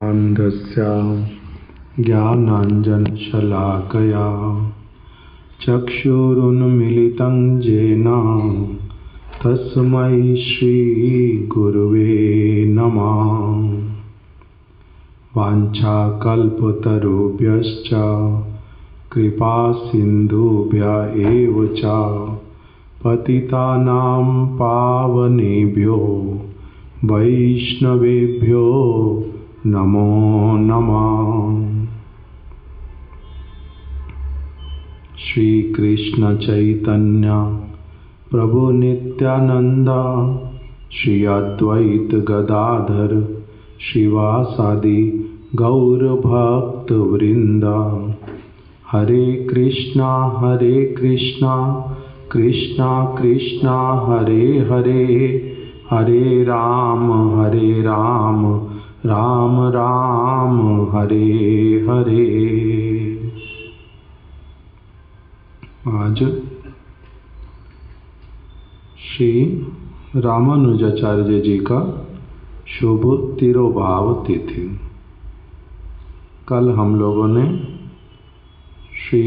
अन्धस्य ज्ञानाञ्जनशलाकया चक्षुरुन्मीलितं येन तस्मै श्रीगुरुवे नमः। वाञ्छाकल्पतरुभ्यश्च कृपासिन्धुभ्य एव च पतितानां पावनेभ्यो वैष्णवेभ्यो नमो नमः। श्री कृष्ण चैतन्य प्रभु नित्यानंद श्री अद्वैत गदाधर श्रीवासादि गौर भक्त वृंद। हरे कृष्णा कृष्णा कृष्णा हरे हरे, हरे राम राम राम हरे हरे। आज श्री रामानुजाचार्य जी का शुभ तिरोभाव तिथि। कल हम लोगों ने श्री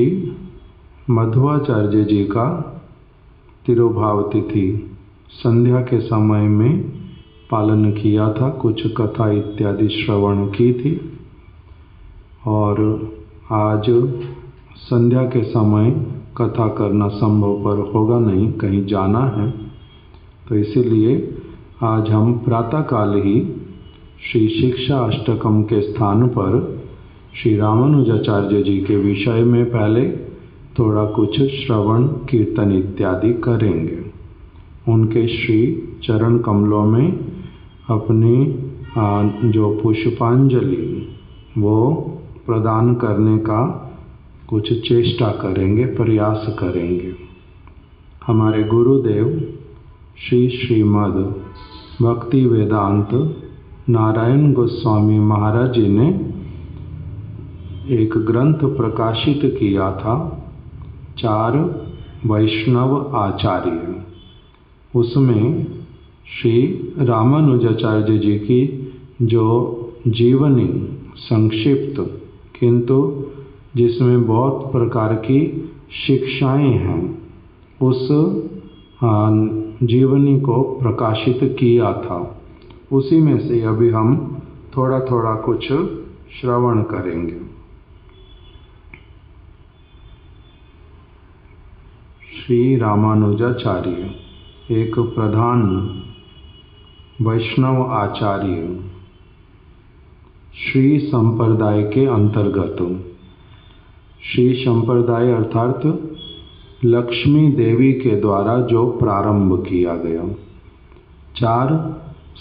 मध्वाचार्य जी का तिरोभाव तिथि संध्या के समय में पालन किया था। कुछ कथा इत्यादि श्रवण की थी और आज संध्या के समय कथा करना संभव पर होगा नहीं, कहीं जाना है, तो इसीलिए आज हम प्रातःकाल ही श्री शिक्षा अष्टकम के स्थान पर श्री रामानुजाचार्य जी के विषय में पहले थोड़ा कुछ श्रवण कीर्तन इत्यादि करेंगे। उनके श्री चरण कमलों में अपनी जो पुष्पांजलि वो प्रदान करने का कुछ चेष्टा करेंगे, प्रयास करेंगे। हमारे गुरुदेव श्री श्रीमद भक्ति वेदांत नारायण गोस्वामी महाराज जी ने एक ग्रंथ प्रकाशित किया था, 4 वैष्णव आचार्य। उसमें श्री रामानुजाचार्य जी की जो जीवनी संक्षिप्त किंतु जिसमें बहुत प्रकार की शिक्षाएं हैं, उस जीवनी को प्रकाशित किया था। उसी में से अभी हम थोड़ा थोड़ा कुछ श्रवण करेंगे। श्री रामानुजाचार्य एक प्रधान वैष्णव आचार्य श्री संप्रदाय के अंतर्गत। श्री संप्रदाय अर्थात लक्ष्मी देवी के द्वारा जो प्रारंभ किया गया। 4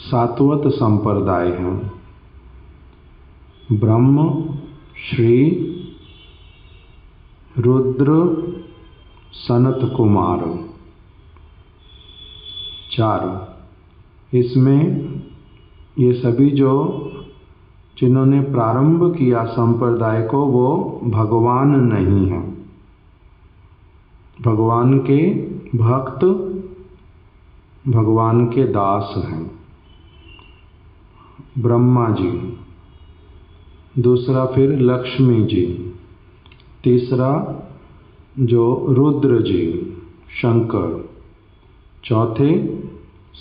सात्वत संप्रदाय हैं। ब्रह्म, श्री, रुद्र, सनत कुमार, 4। इसमें ये सभी जो जिन्होंने प्रारंभ किया संप्रदाय को वो भगवान नहीं हैं, भगवान के भक्त, भगवान के दास हैं। ब्रह्मा जी, दूसरा फिर लक्ष्मी जी, तीसरा जो रुद्र जी शंकर, चौथे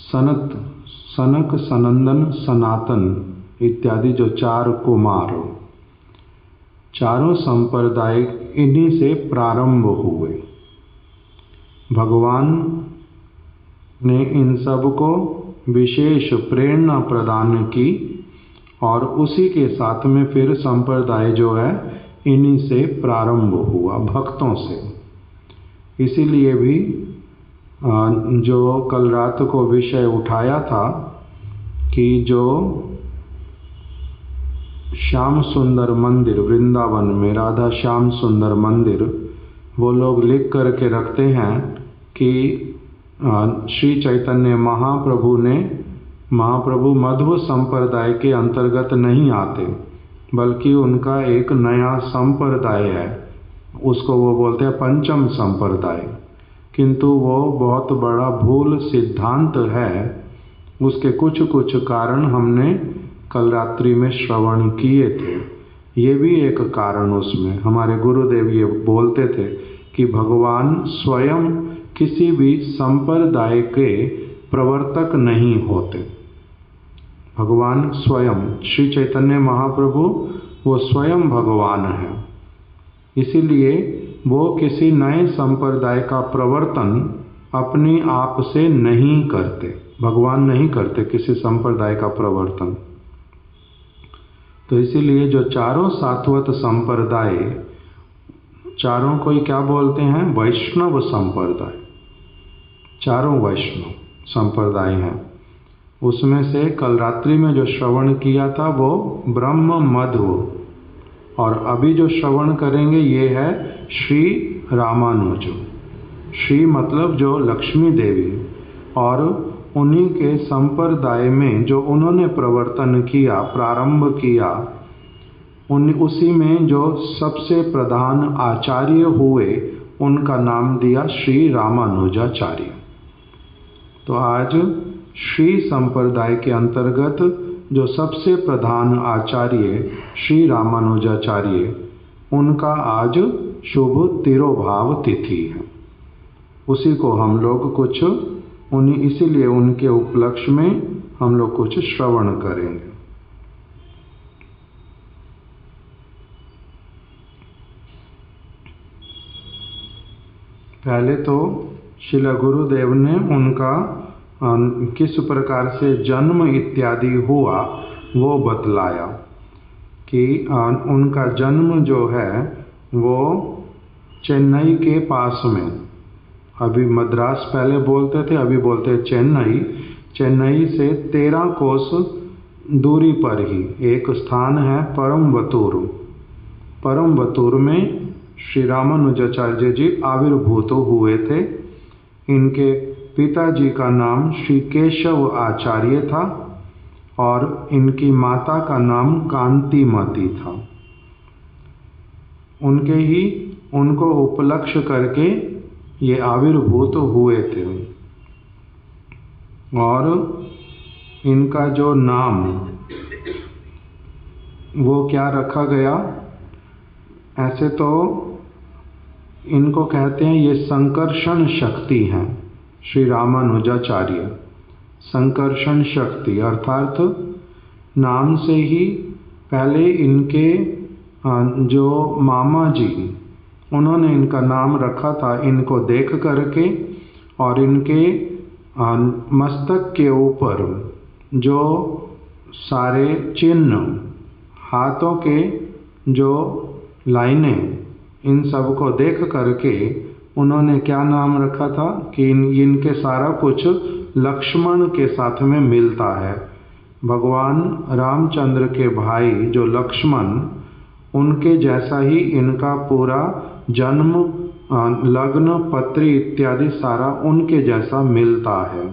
सनक सनंदन सनातन इत्यादि जो 4 कुमार। चारों संप्रदाय इन्हीं से प्रारंभ हुए। भगवान ने इन सब को विशेष प्रेरणा प्रदान की और उसी के साथ में फिर संप्रदाय जो है इन्हीं से प्रारंभ हुआ, भक्तों से। इसीलिए भी जो कल रात को विषय उठाया था कि जो श्याम सुंदर मंदिर वृंदावन में, राधा श्याम सुंदर मंदिर, वो लोग लिख करके रखते हैं कि श्री चैतन्य महाप्रभु मध्व संप्रदाय के अंतर्गत नहीं आते, बल्कि उनका एक नया संप्रदाय है, उसको वो बोलते हैं पंचम संप्रदाय। किंतु वो बहुत बड़ा भूल सिद्धांत है। उसके कुछ कुछ कारण हमने कल रात्रि में श्रवण किए थे। ये भी एक कारण उसमें हमारे गुरुदेव ये बोलते थे कि भगवान स्वयं किसी भी संप्रदाय के प्रवर्तक नहीं होते। भगवान स्वयं श्री चैतन्य महाप्रभु वो स्वयं भगवान है, इसीलिए वो किसी नए संप्रदाय का प्रवर्तन अपने आप से नहीं करते। भगवान नहीं करते किसी संप्रदाय का प्रवर्तन। तो इसीलिए जो चारों सात्वत संप्रदाय, चारों को ही क्या बोलते हैं? वैष्णव संप्रदाय। चारों वैष्णव संप्रदाय हैं। उसमें से कल रात्रि में जो श्रवण किया था वो ब्रह्म मध्व, और अभी जो श्रवण करेंगे ये है श्री रामानुज। श्री मतलब जो लक्ष्मी देवी, और उन्हीं के संप्रदाय में जो उन्होंने प्रवर्तन किया, प्रारंभ किया, उसी में जो सबसे प्रधान आचार्य हुए उनका नाम दिया श्री रामानुजाचार्य। तो आज श्री संप्रदाय के अंतर्गत जो सबसे प्रधान आचार्य श्री रामानुजाचार्य, उनका आज शुभ तिरोभाव तिथि है। उसी को हम लोग कुछ इसीलिए उनके उपलक्ष्य में हम लोग कुछ श्रवण करेंगे। पहले तो श्रील गुरुदेव ने उनका किस प्रकार से जन्म इत्यादि हुआ वो बतलाया कि उनका जन्म जो है वो चेन्नई के पास में, अभी मद्रास पहले बोलते थे, अभी बोलते हैं चेन्नई। चेन्नई से 13 कोस दूरी पर ही एक स्थान है परमवतूर। परमवतूर में श्री रामानुजाचार्य जी आविर्भूत हुए थे। इनके पिताजी का नाम श्री केशव आचार्य था और इनकी माता का नाम कांतिमती था। उनको उपलक्ष्य करके ये आविर्भूत हुए थे। और इनका जो नाम वो क्या रखा गया, ऐसे तो इनको कहते हैं ये संकर्षण शक्ति हैं। श्री रामानुजाचार्य संकर्षण शक्ति, अर्थात नाम से ही पहले इनके जो मामा जी, उन्होंने इनका नाम रखा था इनको देख करके, और इनके मस्तक के ऊपर जो सारे चिन्ह, हाथों के जो लाइनें, इन सब को देख करके उन्होंने क्या नाम रखा था कि इनके सारा कुछ लक्ष्मण के साथ में मिलता है। भगवान रामचंद्र के भाई जो लक्ष्मण, उनके जैसा ही इनका पूरा जन्म, लग्न, पत्री इत्यादि सारा उनके जैसा मिलता है।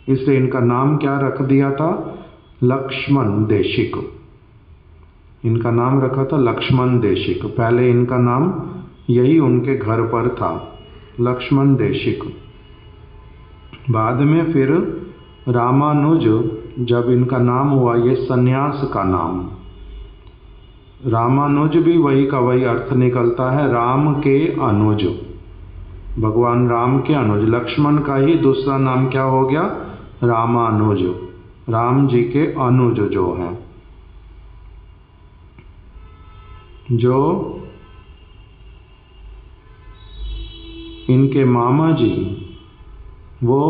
इसलिए इनका नाम क्या रख दिया था? लक्ष्मण देशिक। इनका नाम रखा था लक्ष्मण देशिक। पहले इनका नाम यही उनके घर पर था, लक्ष्मण देशिक। बाद में फिर रामानुज जब इनका नाम हुआ, ये सन्यास का नाम। रामानुज भी वही का वही अर्थ निकलता है, राम के अनुज, भगवान राम के अनुज। लक्ष्मण का ही दूसरा नाम क्या हो गया? रामानुज, राम जी के अनुज जो हैं। जो इनके मामा जी वो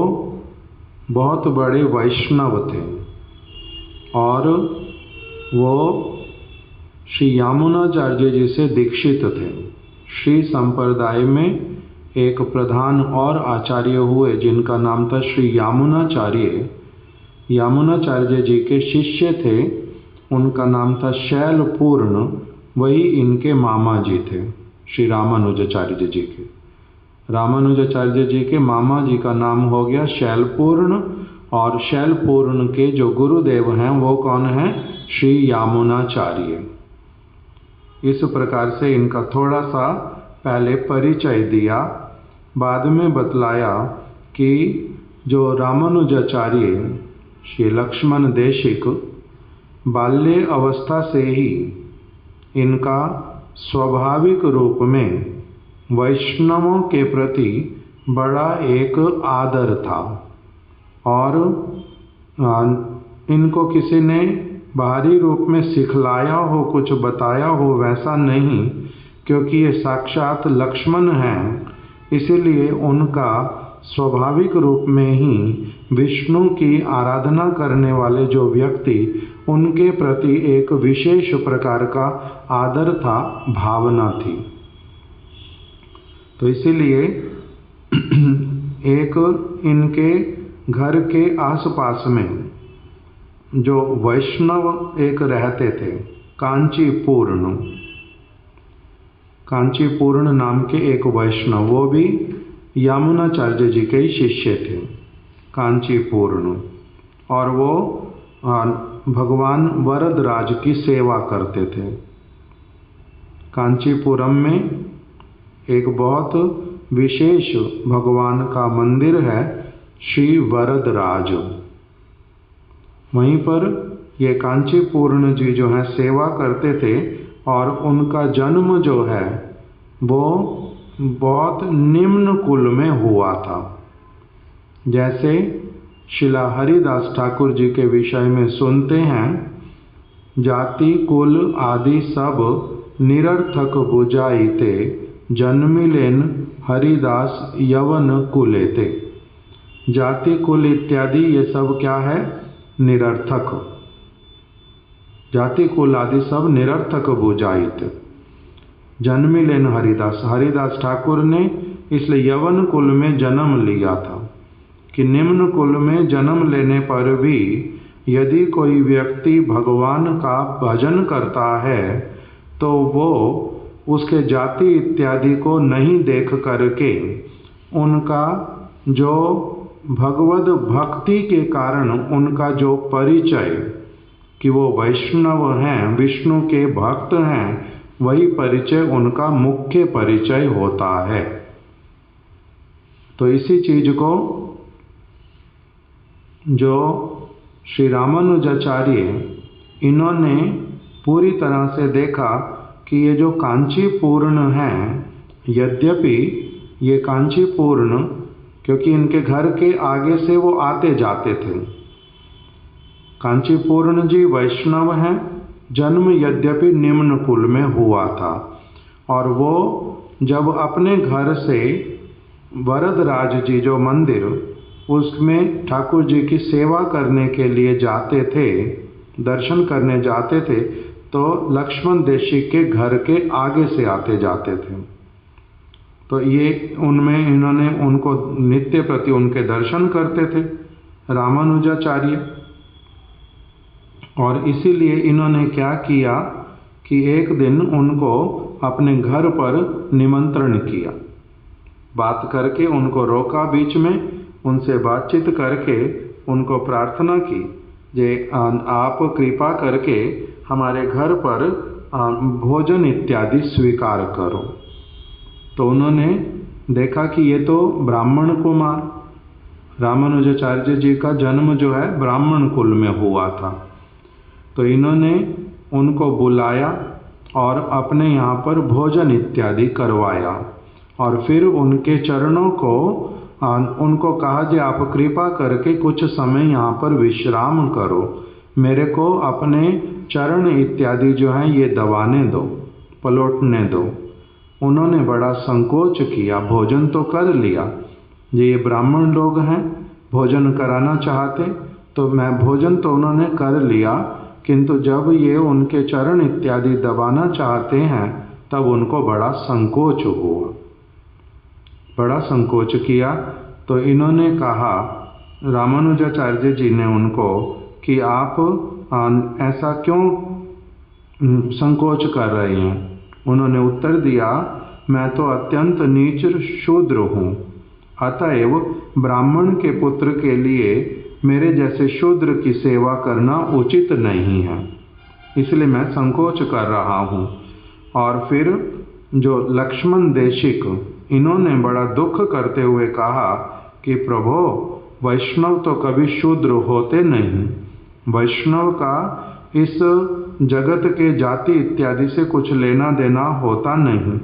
बहुत बड़े वैष्णव थे, और वो श्री यामुनाचार्य जी से दीक्षित थे। श्री संप्रदाय में एक प्रधान और आचार्य हुए जिनका नाम था श्री यामुनाचार्य। यामुनाचार्य जी के शिष्य थे, उनका नाम था शैलपूर्ण, वही इनके मामा जी थे श्री रामानुजाचार्य जी के। रामानुजाचार्य जी के मामा जी का नाम हो गया शैलपूर्ण, और शैलपूर्ण के जो गुरुदेव हैं वो कौन है? श्री यामुनाचार्य। इस प्रकार से इनका थोड़ा सा पहले परिचय दिया। बाद में बतलाया कि जो रामानुजाचार्य श्री लक्ष्मण देशिक, बाल्य अवस्था से ही इनका स्वाभाविक रूप में वैष्णवों के प्रति बड़ा एक आदर था और इनको किसी ने बाहरी रूप में सिखलाया हो, कुछ बताया हो, वैसा नहीं, क्योंकि ये साक्षात लक्ष्मण हैं। इसीलिए उनका स्वाभाविक रूप में ही विष्णु की आराधना करने वाले जो व्यक्ति, उनके प्रति एक विशेष प्रकार का आदर था, भावना थी। तो इसीलिए एक इनके घर के आसपास में जो वैष्णव एक रहते थे, कांचीपूर्ण नाम के एक वैष्णव, वो भी यमुनाचार्य जी के ही शिष्य थे, कांचीपूर्ण, और वो भगवान वरदराज की सेवा करते थे। कांचीपुरम में एक बहुत विशेष भगवान का मंदिर है, श्री वरदराज। वहीं पर ये कांचीपूर्ण जी जो है सेवा करते थे और उनका जन्म जो है वो बहुत निम्न कुल में हुआ था। जैसे शिला हरिदास ठाकुर जी के विषय में सुनते हैं, जाति कुल आदि सब निरर्थक बुझाइते, जन्मिलेन हरिदास यवन कुलेते। जाति कुल इत्यादि ये सब क्या है? निरर्थक। जाति कुल आदि सब निरर्थक बुझाइते, जन्मिलेन हरिदास, हरिदास ठाकुर ने इसलिए यवन कुल में जन्म लिया था कि निम्न कुल में जन्म लेने पर भी यदि कोई व्यक्ति भगवान का भजन करता है तो वो उसके जाति इत्यादि को नहीं देख करके उनका जो भगवद भक्ति के कारण उनका जो परिचय कि वो वैष्णव हैं, विष्णु के भक्त हैं, वही परिचय उनका मुख्य परिचय होता है। तो इसी चीज को जो श्री रामानुजाचार्य इन्होंने पूरी तरह से देखा कि ये जो कांचीपूर्ण हैं, यद्यपि ये कांचीपूर्ण क्योंकि इनके घर के आगे से वो आते जाते थे, कांचीपूर्ण जी वैष्णव हैं, जन्म यद्यपि निम्न कुल में हुआ था, और वो जब अपने घर से वरदराज जी जो मंदिर उसमें ठाकुर जी की सेवा करने के लिए जाते थे, दर्शन करने जाते थे, तो लक्ष्मण देशी के घर के आगे से आते जाते थे। तो ये उनमें इन्होंने उनको नित्य प्रति उनके दर्शन करते थे रामानुजाचार्य, और इसीलिए इन्होंने क्या किया कि एक दिन उनको अपने घर पर निमंत्रण किया, बात करके उनको रोका बीच में, उनसे बातचीत करके उनको प्रार्थना की जे आप कृपा करके हमारे घर पर भोजन इत्यादि स्वीकार करो। तो उन्होंने देखा कि ये तो ब्राह्मण कुमार, रामानुजाचार्य जी का जन्म जो है ब्राह्मण कुल में हुआ था, तो इन्होंने उनको बुलाया और अपने यहाँ पर भोजन इत्यादि करवाया, और फिर उनके चरणों को उनको कहा कि आप कृपा करके कुछ समय यहाँ पर विश्राम करो, मेरे को अपने चरण इत्यादि जो हैं ये दबाने दो, पलटने दो। उन्होंने बड़ा संकोच किया, भोजन तो कर लिया, ये ब्राह्मण लोग हैं, भोजन कराना चाहते, तो मैं भोजन तो उन्होंने कर लिया, किंतु जब ये उनके चरण इत्यादि दबाना चाहते हैं तब उनको बड़ा संकोच हुआ, बड़ा संकोच किया। तो इन्होंने कहा, रामानुजाचार्य जी ने उनको कि आप ऐसा क्यों संकोच कर रहे हैं? उन्होंने उत्तर दिया, मैं तो अत्यंत नीच शूद्र हूँ, अतएव ब्राह्मण के पुत्र के लिए मेरे जैसे शूद्र की सेवा करना उचित नहीं है, इसलिए मैं संकोच कर रहा हूँ। और फिर जो लक्ष्मण देशिक, इन्होंने बड़ा दुख करते हुए कहा कि प्रभो, वैष्णव तो कभी शूद्र होते नहीं, वैष्णव का इस जगत के जाति इत्यादि से कुछ लेना देना होता नहीं।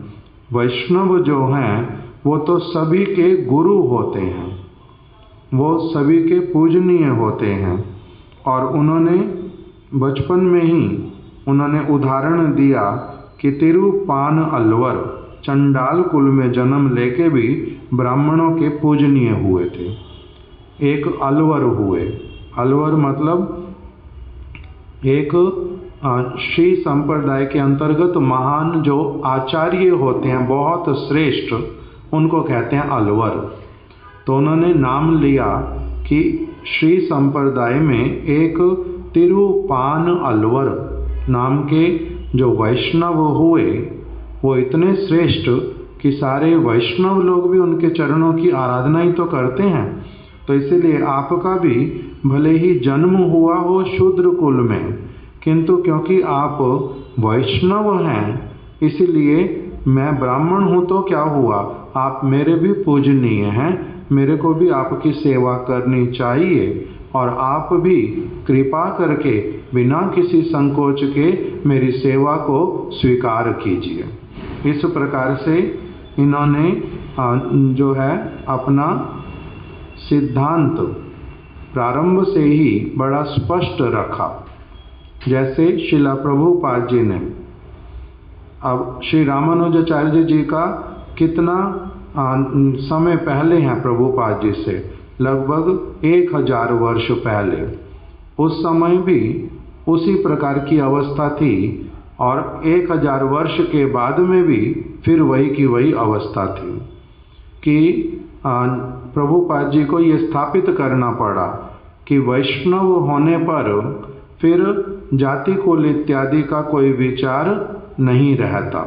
वैष्णव जो हैं वो तो सभी के गुरु होते हैं, वो सभी के पूजनीय होते हैं। और उन्होंने बचपन में ही उन्होंने उदाहरण दिया कि तिरुपान अलवर चंडाल कुल में जन्म लेके भी ब्राह्मणों के पूजनीय हुए थे। एक अलवर हुए, अलवर मतलब एक श्री संप्रदाय के अंतर्गत महान जो आचार्य होते हैं, बहुत श्रेष्ठ, उनको कहते हैं अलवर। तो उन्होंने नाम लिया कि श्री संप्रदाय में एक तिरुपान अलवर नाम के जो वैष्णव हुए वो इतने श्रेष्ठ कि सारे वैष्णव लोग भी उनके चरणों की आराधना ही तो करते हैं। तो इसीलिए आपका भी भले ही जन्म हुआ हो शूद्र कुल में, किंतु क्योंकि आप वैष्णव हैं इसीलिए मैं ब्राह्मण हूँ तो क्या हुआ, आप मेरे भी पूजनीय हैं, मेरे को भी आपकी सेवा करनी चाहिए। और आप भी कृपा करके बिना किसी संकोच के मेरी सेवा को स्वीकार कीजिए। इस प्रकार से इन्होंने जो है अपना सिद्धांत प्रारंभ से ही बड़ा स्पष्ट रखा। जैसे शिला प्रभुपाद जी ने, अब श्री रामानुजाचार्य जी का कितना समय पहले हैं प्रभुपाद जी से, लगभग 1000 वर्ष पहले। उस समय भी उसी प्रकार की अवस्था थी और 1000 वर्ष के बाद में भी फिर वही की वही अवस्था थी कि प्रभुपाद जी को ये स्थापित करना पड़ा कि वैष्णव होने पर फिर जाति कुल इत्यादि का कोई विचार नहीं रहता।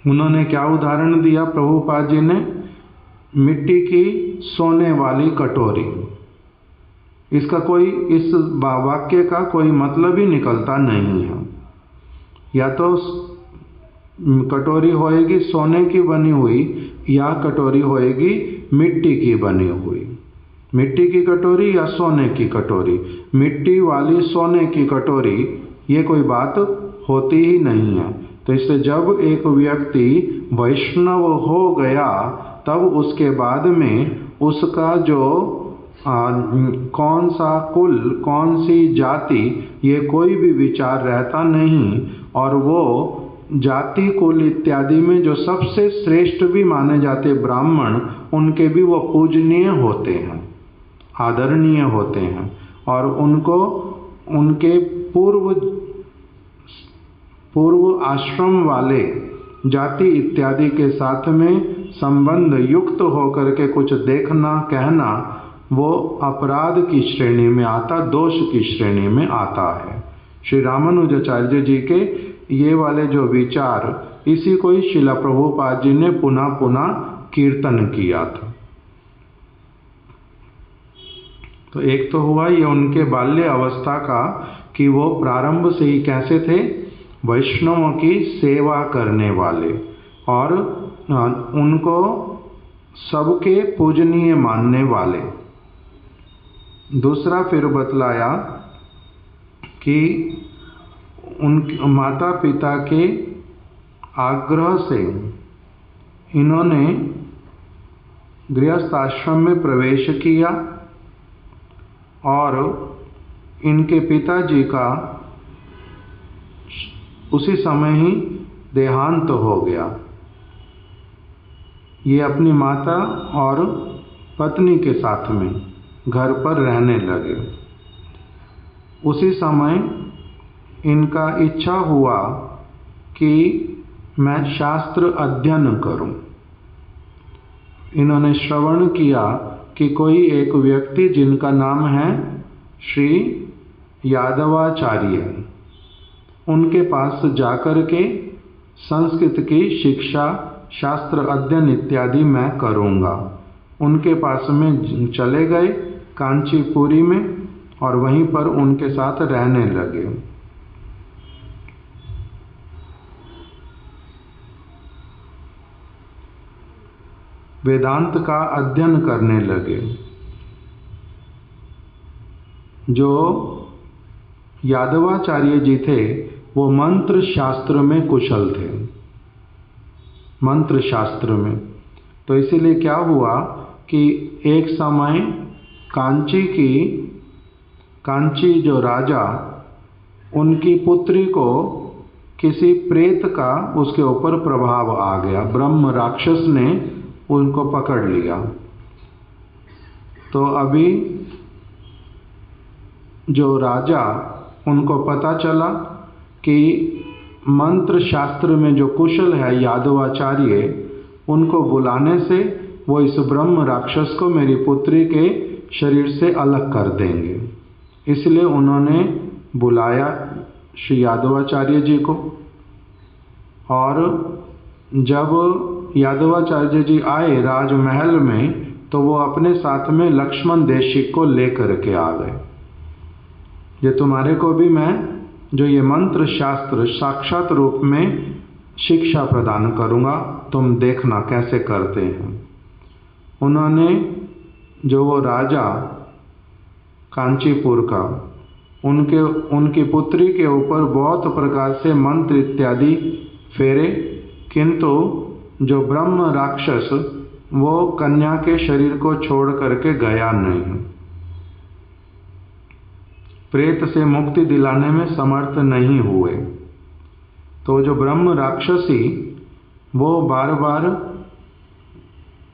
उन्होंने क्या उदाहरण दिया प्रभुपाद जी ने, मिट्टी की सोने वाली कटोरी। इसका कोई, इस वाक्य का कोई मतलब ही निकलता नहीं है। या तो कटोरी होएगी सोने की बनी हुई या कटोरी होएगी मिट्टी की बनी हुई। मिट्टी की कटोरी या सोने की कटोरी, मिट्टी वाली सोने की कटोरी, ये कोई बात होती ही नहीं है। तो इससे जब एक व्यक्ति वैष्णव हो गया तब उसके बाद में उसका जो कौन सा कुल, कौन सी जाति, ये कोई भी विचार रहता नहीं। और वो जाति कुल इत्यादि में जो सबसे श्रेष्ठ भी माने जाते ब्राह्मण, उनके भी वो पूजनीय होते हैं, आदरणीय होते हैं। और उनको उनके पूर्व आश्रम वाले जाति इत्यादि के साथ में संबंध युक्त होकर के कुछ देखना कहना वो अपराध की श्रेणी में आता, दोष की श्रेणी में आता है। श्री रामानुजाचार्य जी के ये वाले जो विचार, इसी को ही शिला प्रभुपाद जी ने पुनः पुनः कीर्तन किया था। तो एक तो हुआ ये उनके बाल्य अवस्था का कि वो प्रारंभ से ही कैसे थे, वैष्णवों की सेवा करने वाले और उनको सबके पूजनीय मानने वाले। दूसरा फिर बतलाया कि उन माता पिता के आग्रह से इन्होंने गृहस्थ आश्रम में प्रवेश किया और इनके पिताजी का उसी समय ही देहांत हो गया। ये अपनी माता और पत्नी के साथ में घर पर रहने लगे। उसी समय इनका इच्छा हुआ कि मैं शास्त्र अध्ययन करूं। इन्होंने श्रवण किया कि कोई एक व्यक्ति जिनका नाम है श्री यादवाचार्य, उनके पास जाकर के संस्कृत की शिक्षा, शास्त्र अध्ययन इत्यादि मैं करूँगा। उनके पास में चले गए कांचीपुरी में और वहीं पर उनके साथ रहने लगे। वेदांत का अध्ययन करने लगे। जो यादवाचार्य जी थे वो मंत्र शास्त्र में कुशल थे, मंत्र शास्त्र में। तो इसीलिए क्या हुआ कि एक समय कांची जो राजा, उनकी पुत्री को किसी प्रेत का उसके ऊपर प्रभाव आ गया, ब्रह्म राक्षस ने उनको पकड़ लिया। तो अभी जो राजा, उनको पता चला कि मंत्र शास्त्र में जो कुशल है यादवाचार्य, उनको बुलाने से वो इस ब्रह्म राक्षस को मेरी पुत्री के शरीर से अलग कर देंगे। इसलिए उन्होंने बुलाया श्री यादवाचार्य जी को। और जब यादवाचार्य जी आए राजमहल में, तो वो अपने साथ में लक्ष्मण देशिक को लेकर के आ गए। ये तुम्हारे को भी मैं जो ये मंत्र शास्त्र साक्षात रूप में शिक्षा प्रदान करूँगा, तुम देखना कैसे करते हैं। उन्होंने जो वो राजा कांचीपुर का, उनकी पुत्री के ऊपर बहुत प्रकार से मंत्र इत्यादि फेरे, किंतु जो ब्रह्म राक्षस वो कन्या के शरीर को छोड़ करके गया नहीं, प्रेत से मुक्ति दिलाने में समर्थ नहीं हुए। तो जो ब्रह्म राक्षसी वो बार बार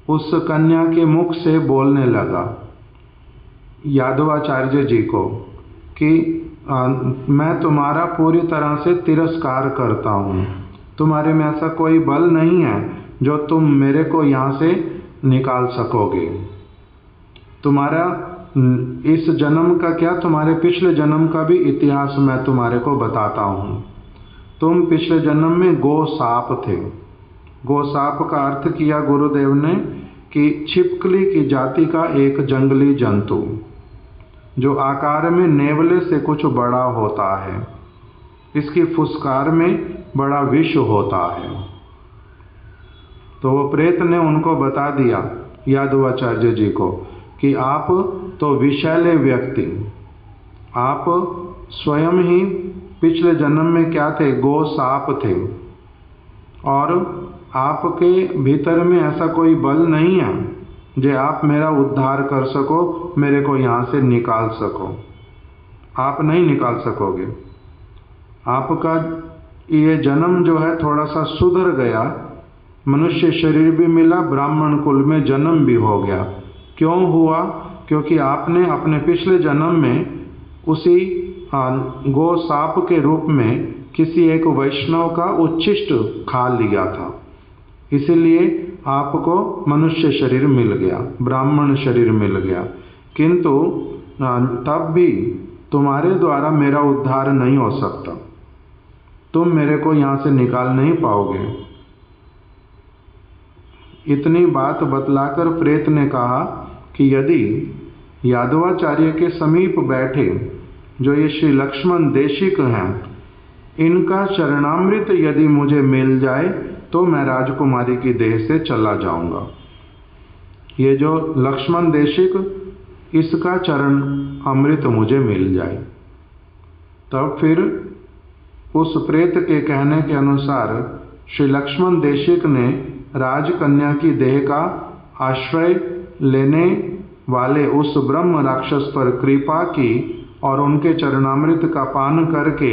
उस कन्या के मुख से बोलने लगा यादवाचार्य जी को कि मैं तुम्हारा पूरी तरह से तिरस्कार करता हूँ, तुम्हारे में ऐसा कोई बल नहीं है जो तुम मेरे को यहाँ से निकाल सकोगे। तुम्हारा इस जन्म का क्या, तुम्हारे पिछले जन्म का भी इतिहास मैं तुम्हारे को बताता हूँ। तुम पिछले जन्म में गोसाप थे। गोसाप का अर्थ किया गुरुदेव ने कि छिपकली की जाति का एक जंगली जंतु जो आकार में नेवले से कुछ बड़ा होता है, इसकी फुसकार में बड़ा विष होता है। तो वो प्रेत ने उनको बता दिया यादवाचार्य जी को कि आप तो विषैले व्यक्ति, आप स्वयं ही पिछले जन्म में क्या थे, गोसाप थे, और आपके भीतर में ऐसा कोई बल नहीं है जो आप मेरा उद्धार कर सको, मेरे को यहाँ से निकाल सको। आप नहीं निकाल सकोगे। आपका ये जन्म जो है थोड़ा सा सुधर गया, मनुष्य शरीर भी मिला, ब्राह्मण कुल में जन्म भी हो गया। क्यों हुआ? क्योंकि आपने अपने पिछले जन्म में उसी गो साप के रूप में किसी एक वैष्णव का उच्छिष्ट खा लिया था, इसीलिए आपको मनुष्य शरीर मिल गया, ब्राह्मण शरीर मिल गया। किंतु तब भी तुम्हारे द्वारा मेरा उद्धार नहीं हो सकता, तुम मेरे को यहाँ से निकाल नहीं पाओगे। इतनी बात बतलाकर प्रेत ने कहा कि यदि यादवाचार्य के समीप बैठे जो ये श्री लक्ष्मण देशिक हैं, इनका चरणामृत यदि मुझे मिल जाए तो मैं राजकुमारी की देह से चला जाऊंगा। ये जो लक्ष्मण देशिक, इसका चरण अमृत मुझे मिल जाए। तब फिर उस प्रेत के कहने के अनुसार श्री लक्ष्मण देशिक ने राजकन्या की देह का आश्रय लेने वाले उस ब्रह्म राक्षस पर कृपा की और उनके चरणामृत का पान करके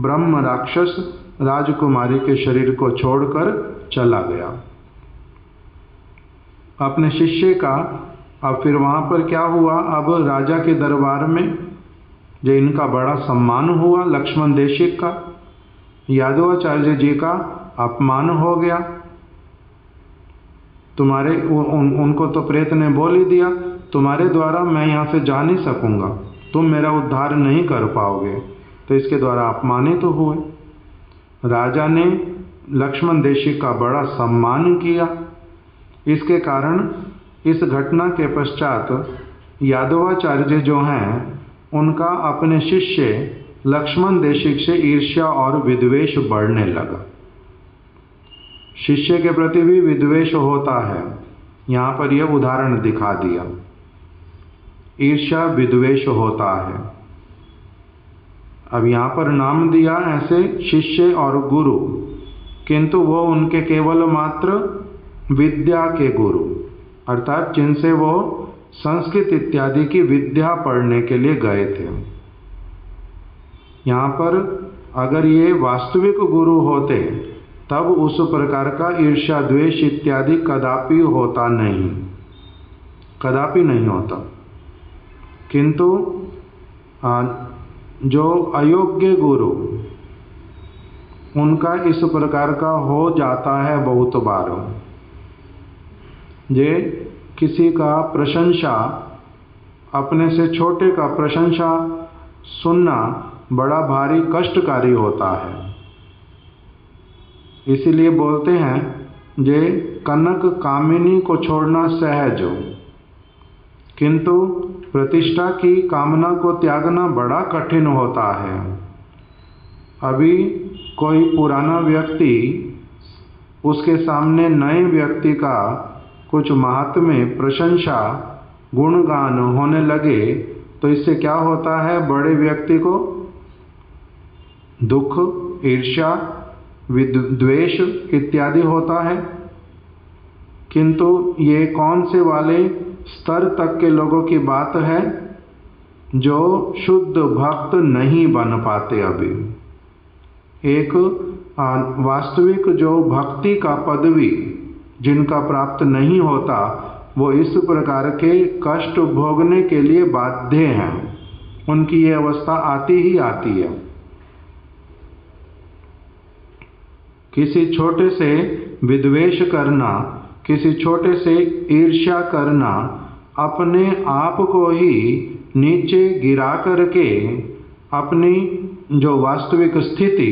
ब्रह्म राक्षस राजकुमारी के शरीर को छोड़कर चला गया अपने शिष्य का। अब फिर वहाँ पर क्या हुआ, अब राजा के दरबार में जो इनका बड़ा सम्मान हुआ, लक्ष्मण देशिक का, यादवाचार्य जी का अपमान हो गया। तुम्हारे उनको तो प्रेत ने बोल ही दिया, तुम्हारे द्वारा मैं यहाँ से जा नहीं सकूंगा, तुम मेरा उद्धार नहीं कर पाओगे। तो इसके द्वारा अपमानित तो हुए। राजा ने लक्ष्मण देशिक का बड़ा सम्मान किया। इसके कारण इस घटना के पश्चात यादवाचार्य जो हैं, उनका अपने शिष्य लक्ष्मण देशिक से ईर्ष्या और विद्वेष बढ़ने लगा। शिष्य के प्रति भी विद्वेष होता है, यहाँ पर यह उदाहरण दिखा दिया। ईर्ष्या विद्वेष होता है। अब यहाँ पर नाम दिया ऐसे शिष्य और गुरु, किंतु वो उनके केवल मात्र विद्या के गुरु, अर्थात जिनसे वो संस्कृत इत्यादि की विद्या पढ़ने के लिए गए थे। यहाँ पर अगर ये वास्तविक गुरु होते तब उस प्रकार का ईर्ष्या द्वेष इत्यादि कदापि होता नहीं, कदापि नहीं होता। किंतु जो अयोग्य गुरु, उनका इस प्रकार का हो जाता है बहुत बार। जे किसी का प्रशंसा, अपने से छोटे का प्रशंसा सुनना बड़ा भारी कष्टकारी होता है। इसीलिए बोलते हैं जे कनक कामिनी को छोड़ना सहज हो, किंतु प्रतिष्ठा की कामना को त्यागना बड़ा कठिन होता है। अभी कोई पुराना व्यक्ति, उसके सामने नए व्यक्ति का कुछ महात्म्य, प्रशंसा, गुणगान होने लगे तो इससे क्या होता है, बड़े व्यक्ति को दुख, ईर्ष्या, द्वेष इत्यादि होता है। किंतु ये कौन से वाले स्तर तक के लोगों की बात है, जो शुद्ध भक्त नहीं बन पाते। अभी एक वास्तविक जो भक्ति का पदवी जिनका प्राप्त नहीं होता, वो इस प्रकार के कष्ट भोगने के लिए बाध्य हैं। उनकी ये अवस्था आती ही आती है। किसी छोटे से विद्वेष करना, किसी छोटे से ईर्ष्या करना, अपने आप को ही नीचे गिरा करके अपनी जो वास्तविक स्थिति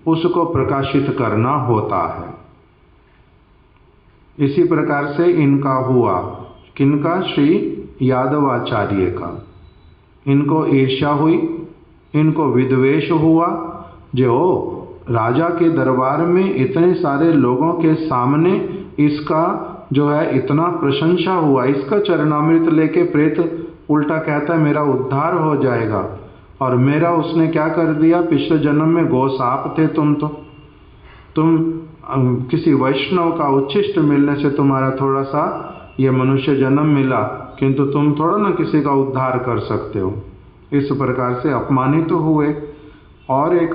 उसको प्रकाशित करना होता है। इसी प्रकार से इनका हुआ, किनका, श्री यादवाचार्य का। इनको ईर्ष्या हुई, इनको विद्वेष हुआ। जो राजा के दरबार में इतने सारे लोगों के सामने इसका जो है इतना प्रशंसा हुआ, इसका चरणामृत लेके प्रेत उल्टा कहता है मेरा उद्धार हो जाएगा, और मेरा उसने क्या कर दिया, पिछले जन्म में गोसाप थे तुम किसी वैष्णव का उच्छिष्ट मिलने से तुम्हारा थोड़ा सा ये मनुष्य जन्म मिला, किंतु तुम थोड़ा ना किसी का उद्धार कर सकते हो। इस प्रकार से अपमानित तो हुए। और एक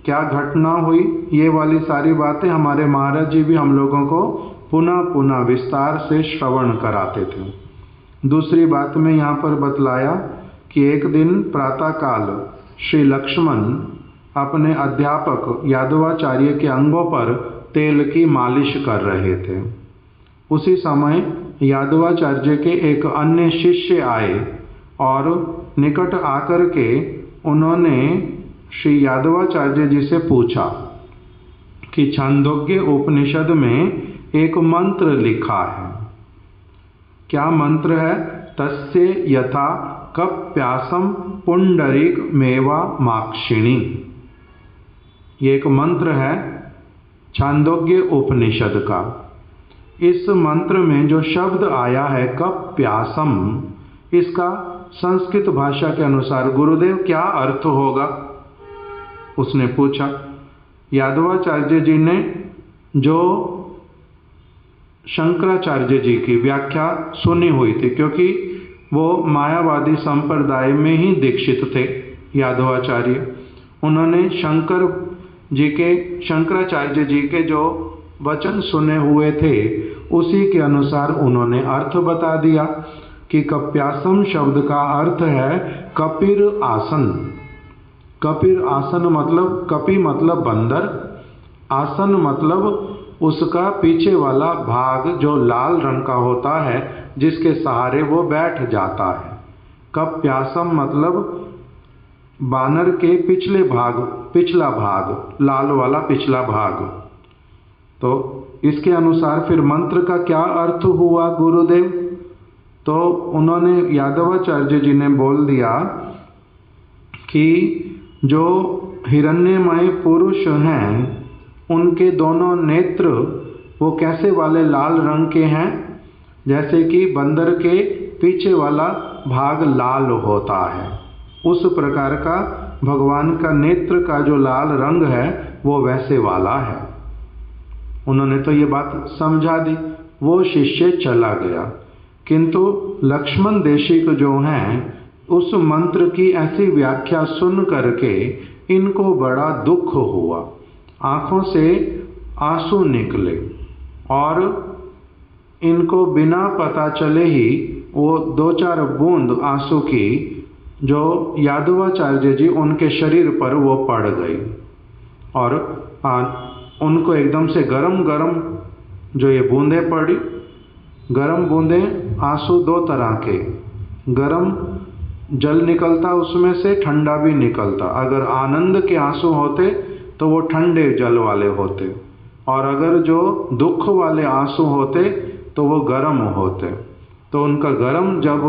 क्या घटना हुई, ये वाली सारी बातें हमारे महाराज जी भी हम लोगों को पुनः पुनः विस्तार से श्रवण कराते थे। दूसरी बात में यहाँ पर बतलाया कि एक दिन प्रातःकाल श्री लक्ष्मण अपने अध्यापक यादवाचार्य के अंगों पर तेल की मालिश कर रहे थे। उसी समय यादवाचार्य के एक अन्य शिष्य आए और निकट आकर के उन्होंने श्री यादवाचार्य जी से पूछा कि छांदोग्य उपनिषद में एक मंत्र लिखा है। क्या मंत्र है? तस्य यथा कप्यासम पुंडरीक मेवा माक्षिणी। ये एक मंत्र है छांदोग्य उपनिषद का। इस मंत्र में जो शब्द आया है कप्यासम, इसका संस्कृत भाषा के अनुसार गुरुदेव क्या अर्थ होगा, उसने पूछा। यादवाचार्य जी ने जो शंकराचार्य जी की व्याख्या सुनी हुई थी, क्योंकि वो मायावादी संप्रदाय में ही दीक्षित थे यादवाचार्य, उन्होंने शंकराचार्य जी के जो वचन सुने हुए थे उसी के अनुसार उन्होंने अर्थ बता दिया कि कप्यासम शब्द का अर्थ है कपिर आसन। कपिर आसन मतलब, कपि मतलब बंदर, आसन मतलब उसका पीछे वाला भाग जो लाल रंग का होता है, जिसके सहारे वो बैठ जाता है। कप्यासम मतलब बानर के पिछले भाग, पिछला भाग, लाल वाला पिछला भाग। तो इसके अनुसार फिर मंत्र का क्या अर्थ हुआ गुरुदेव? तो उन्होंने यादवाचार्य जी ने बोल दिया कि जो हिरण्यमय पुरुष हैं उनके दोनों नेत्र वो कैसे वाले लाल रंग के हैं, जैसे कि बंदर के पीछे वाला भाग लाल होता है, उस प्रकार का भगवान का नेत्र का जो लाल रंग है वो वैसे वाला है। उन्होंने तो ये बात समझा दी, वो शिष्य चला गया। किंतु लक्ष्मण देशिक जो हैं उस मंत्र की ऐसी व्याख्या सुन करके इनको बड़ा दुख हुआ, आंखों से आंसू निकले और इनको बिना पता चले ही वो 2-4 बूंद आंसू की जो यादवाचार्य जी उनके शरीर पर वो पड़ गई और उनको एकदम से गरम गरम जो ये बूंदें पड़ी। गरम बूंदें, आंसू 2 तरह के, गरम जल निकलता उसमें से, ठंडा भी निकलता। अगर आनंद के आंसू होते तो वो ठंडे जल वाले होते और अगर जो दुख वाले आंसू होते तो वो गर्म होते। तो उनका गर्म जब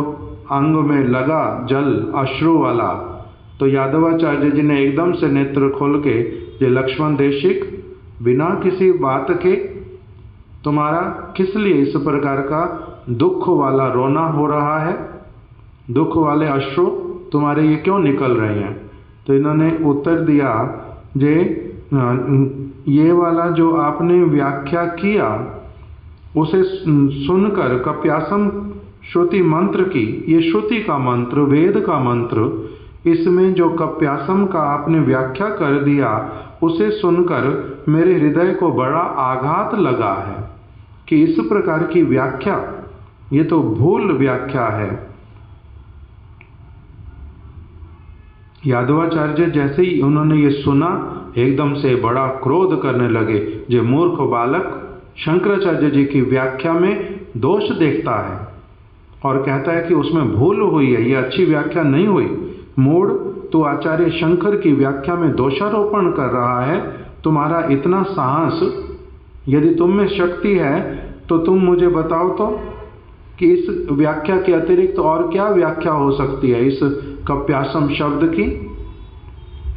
अंग में लगा जल अश्रु वाला तो यादवाचार्य जी ने एकदम से नेत्र खोल के, ये लक्ष्मण देशिक, बिना किसी बात के तुम्हारा किस लिए इस प्रकार का दुख वाला रोना हो रहा है, दुख वाले अश्रु तुम्हारे ये क्यों निकल रहे हैं? तो इन्होंने उत्तर दिया, ये वाला जो आपने व्याख्या किया उसे सुनकर कप्यासम श्रुति मंत्र की, ये श्रुति का मंत्र, वेद का मंत्र, इसमें जो कप्यासम का आपने व्याख्या कर दिया उसे सुनकर मेरे हृदय को बड़ा आघात लगा है कि इस प्रकार की व्याख्या, ये तो भूल व्याख्या है। यादवाचार्य जैसे ही उन्होंने ये सुना एकदम से बड़ा क्रोध करने लगे। जो मूर्ख बालक शंकराचार्य जी की व्याख्या में दोष देखता है और कहता है कि उसमें भूल हुई है, ये अच्छी व्याख्या नहीं हुई। मूढ़, तो आचार्य शंकर की व्याख्या में दोषारोपण कर रहा है। तुम्हारा इतना साहस, यदि तुम में शक्ति है तो तुम मुझे बताओ तो कि इस व्याख्या के अतिरिक्त और क्या व्याख्या हो सकती है इस कप्यासम शब्द की।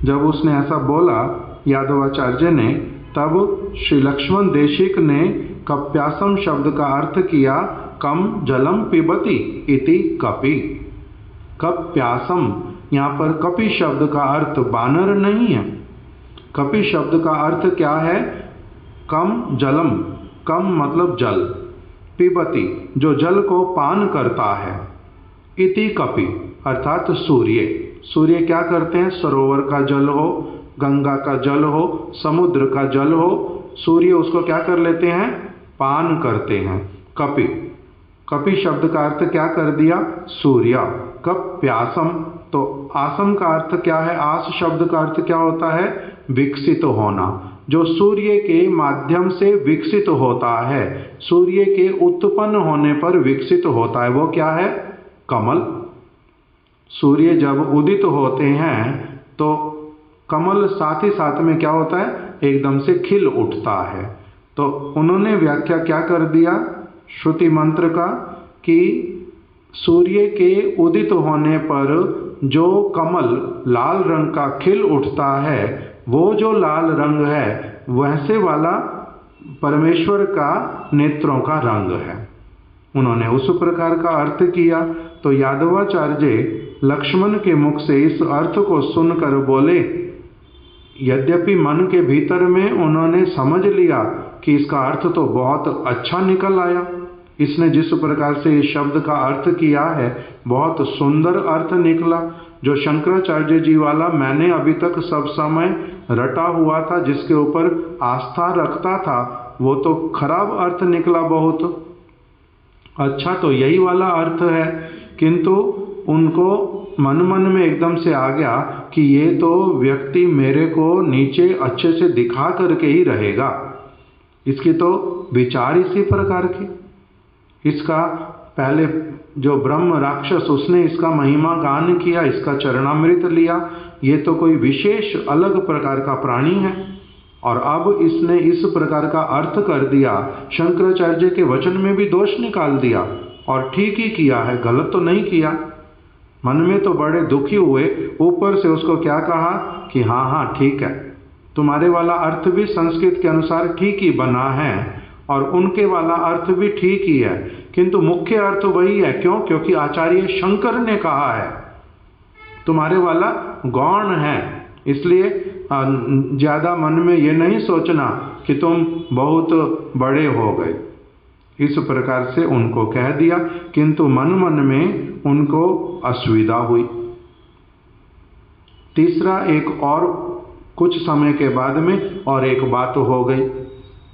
जब उसने ऐसा बोला यादवाचार्य ने, तब श्री लक्ष्मण देशिक ने कप्यासम शब्द का अर्थ किया कम जलम पिबती इति कपि। कप्यासम, यहाँ पर कपि शब्द का अर्थ बानर नहीं है। कपि शब्द का अर्थ क्या है? कम जलम, कम मतलब जल, पिबती जो जल को पान करता है, इति कपि अर्थात सूर्य। सूर्य क्या करते हैं? सरोवर का जल हो, गंगा का जल हो, समुद्र का जल हो, सूर्य उसको क्या कर लेते हैं? पान करते हैं। कपि, कपि शब्द का अर्थ क्या कर दिया? सूर्य। कप्यासम, तो आसम का अर्थ क्या है? आस शब्द का अर्थ क्या होता है? विकसित होना। जो सूर्य के माध्यम से विकसित होता है, सूर्य के उत्पन्न होने पर विकसित होता है, वो क्या है? कमल। सूर्य जब उदित होते हैं तो कमल साथ ही साथ में क्या होता है? एकदम से खिल उठता है। तो उन्होंने व्याख्या क्या कर दिया श्रुति मंत्र का कि सूर्य के उदित होने पर जो कमल लाल रंग का खिल उठता है, वो जो लाल रंग है वैसे वाला परमेश्वर का नेत्रों का रंग है। उन्होंने उस प्रकार का अर्थ किया। तो यादवाचार्य लक्ष्मण के मुख से इस अर्थ को सुनकर बोले, यद्यपि मन के भीतर में उन्होंने समझ लिया कि इसका अर्थ तो बहुत अच्छा निकल आया, इसने जिस प्रकार से इस शब्द का अर्थ किया है बहुत सुंदर अर्थ निकला। जो शंकराचार्य जी वाला मैंने अभी तक सब समय रटा हुआ था, जिसके ऊपर आस्था रखता था, वो तो खराब अर्थ निकला बहुत। अच्छा तो यही वाला अर्थ है, किंतु उनको मन में एकदम से आ गया कि ये तो व्यक्ति मेरे को नीचे अच्छे से दिखा करके ही रहेगा, इसकी तो विचार इसी प्रकार की। इसका पहले जो ब्रह्म राक्षस, उसने इसका महिमा गान किया, इसका चरणामृत लिया, ये तो कोई विशेष अलग प्रकार का प्राणी है। और अब इसने इस प्रकार का अर्थ कर दिया, शंकराचार्य के वचन में भी दोष निकाल दिया और ठीक ही किया है, गलत तो नहीं किया। मन में तो बड़े दुखी हुए, ऊपर से उसको क्या कहा कि हाँ हाँ ठीक है, तुम्हारे वाला अर्थ भी संस्कृत के अनुसार ठीक ही बना है और उनके वाला अर्थ भी ठीक ही है, किंतु मुख्य अर्थ वही है। क्यों? क्योंकि आचार्य शंकर ने कहा है, तुम्हारे वाला गौण है, इसलिए ज़्यादा मन में ये नहीं सोचना कि तुम बहुत बड़े हो गए। इस प्रकार से उनको कह दिया, किंतु मन मन में उनको असुविधा हुई। तीसरा, एक और कुछ समय के बाद में और एक बात हो गई।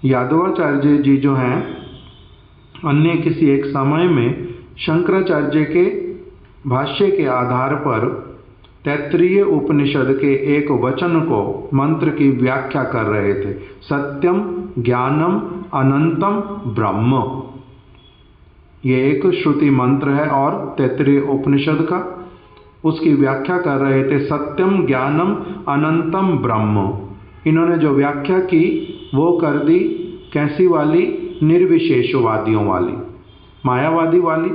यादवाचार्य जी जो हैं, अन्य किसी एक समय में शंकराचार्य के भाष्य के आधार पर तैत्तिरीय उपनिषद के एक वचन को मंत्र की व्याख्या कर रहे थे, सत्यम ज्ञानम अनंतम ब्रह्म। ये एक श्रुति मंत्र है और तैत्तिरीय उपनिषद का, उसकी व्याख्या कर रहे थे, सत्यम ज्ञानम अनंतम ब्रह्म। इन्होंने जो व्याख्या की वो कर दी कैसी वाली? निर्विशेषवादियों वाली, मायावादी वाली,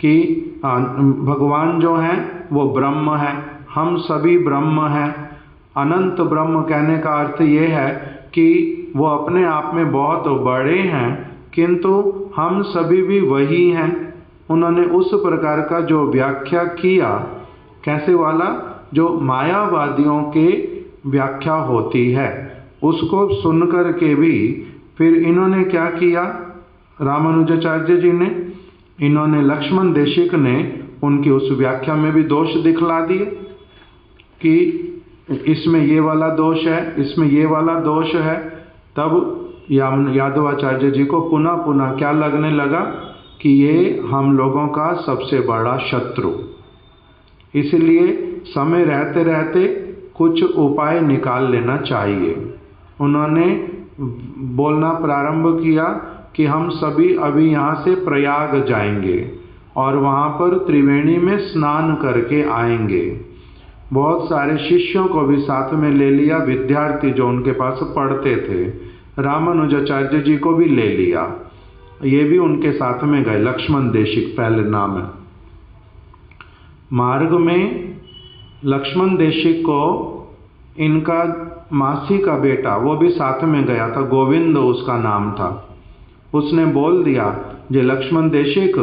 कि भगवान जो हैं वो ब्रह्म है, हम सभी ब्रह्म हैं। अनंत ब्रह्म कहने का अर्थ ये है कि वो अपने आप में बहुत बड़े हैं, किंतु हम सभी भी वही हैं। उन्होंने उस प्रकार का जो व्याख्या किया, कैसे वाला? जो मायावादियों के व्याख्या होती है, उसको सुनकर के भी फिर इन्होंने क्या किया? रामानुजाचार्य जी ने, इन्होंने लक्ष्मण देशिक ने उनकी उस व्याख्या में भी दोष दिखला दिए कि इसमें ये वाला दोष है, इसमें ये वाला दोष है। तब यादवाचार्य जी को पुनः पुनः क्या लगने लगा कि ये हम लोगों का सबसे बड़ा शत्रु, इसलिए समय रहते रहते कुछ उपाय निकाल लेना चाहिए। उन्होंने बोलना प्रारंभ किया कि हम सभी अभी यहाँ से प्रयाग जाएंगे और वहाँ पर त्रिवेणी में स्नान करके आएंगे। बहुत सारे शिष्यों को भी साथ में ले लिया, विद्यार्थी जो उनके पास पढ़ते थे, रामानुजाचार्य जी को भी ले लिया, ये भी उनके साथ में गए। लक्ष्मण देशिक पहले नाम है। मार्ग में लक्ष्मण देशिक को इनका मासी का बेटा वो भी साथ में गया था, गोविंद उसका नाम था। उसने बोल दिया, ये लक्ष्मण देशिक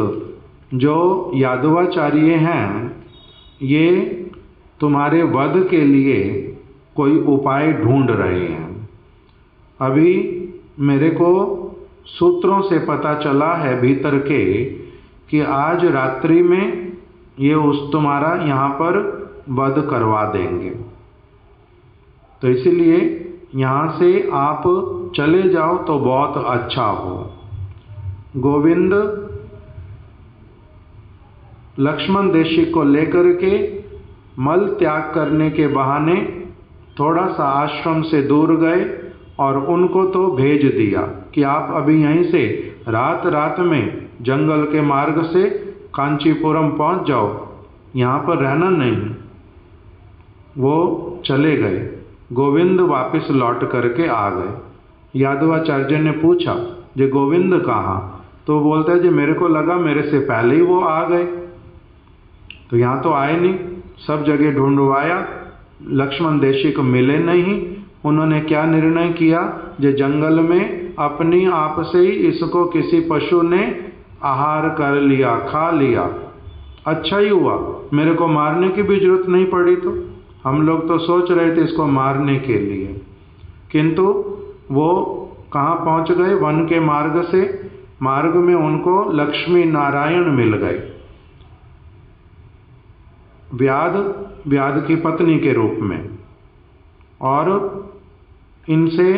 जो यादवाचार्य हैं, ये तुम्हारे वध के लिए कोई उपाय ढूंढ रहे हैं। अभी मेरे को सूत्रों से पता चला है भीतर के कि आज रात्रि में ये तुम्हारा यहाँ पर वध करवा देंगे, तो इसीलिए यहाँ से आप चले जाओ तो बहुत अच्छा हो। गोविंद लक्ष्मण देशिक को लेकर के मल त्याग करने के बहाने थोड़ा सा आश्रम से दूर गए और उनको तो भेज दिया कि आप अभी यहीं से रात रात में जंगल के मार्ग से कांचीपुरम पहुंच जाओ, यहाँ पर रहना नहीं। वो चले गए। गोविंद वापस लौट करके आ गए। यादवाचार्य ने पूछा, जे गोविंद कहाँ? तो बोलता है, जे मेरे को लगा मेरे से पहले ही वो आ गए, तो यहाँ तो आए नहीं। सब जगह ढूंढवाया, लक्ष्मण देशिक मिले नहीं। उन्होंने क्या निर्णय किया, जे जंगल में अपनी आप से ही इसको किसी पशु ने आहार कर लिया, खा लिया। अच्छा ही हुआ, मेरे को मारने की भी जरूरत नहीं पड़ी। तो हम लोग तो सोच रहे थे इसको मारने के लिए, किंतु वो कहाँ पहुँच गए? वन के मार्ग से। मार्ग में उनको लक्ष्मी नारायण मिल गए, व्याध की पत्नी के रूप में। और इनसे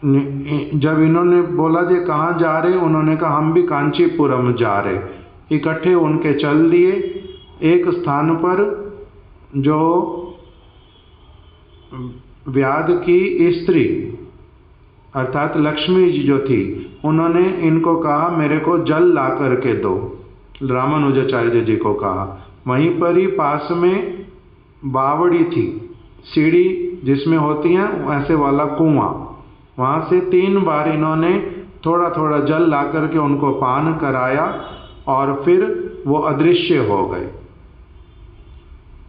जब इन्होंने बोला, जे कहाँ जा रहे? उन्होंने कहा, हम भी कांचीपुरम जा रहे। इकट्ठे उनके चल दिए। एक स्थान पर जो व्याध की स्त्री अर्थात लक्ष्मी जी जो थी, उन्होंने इनको कहा, मेरे को जल ला करके दो। रामानुजाचार्य जी को कहा। वहीं पर ही पास में बावड़ी थी, सीढ़ी जिसमें होती हैं ऐसे वाला कुआं, वहाँ से 3 बार इन्होंने थोड़ा थोड़ा जल ला करके उनको पान कराया और फिर वो अदृश्य हो गए।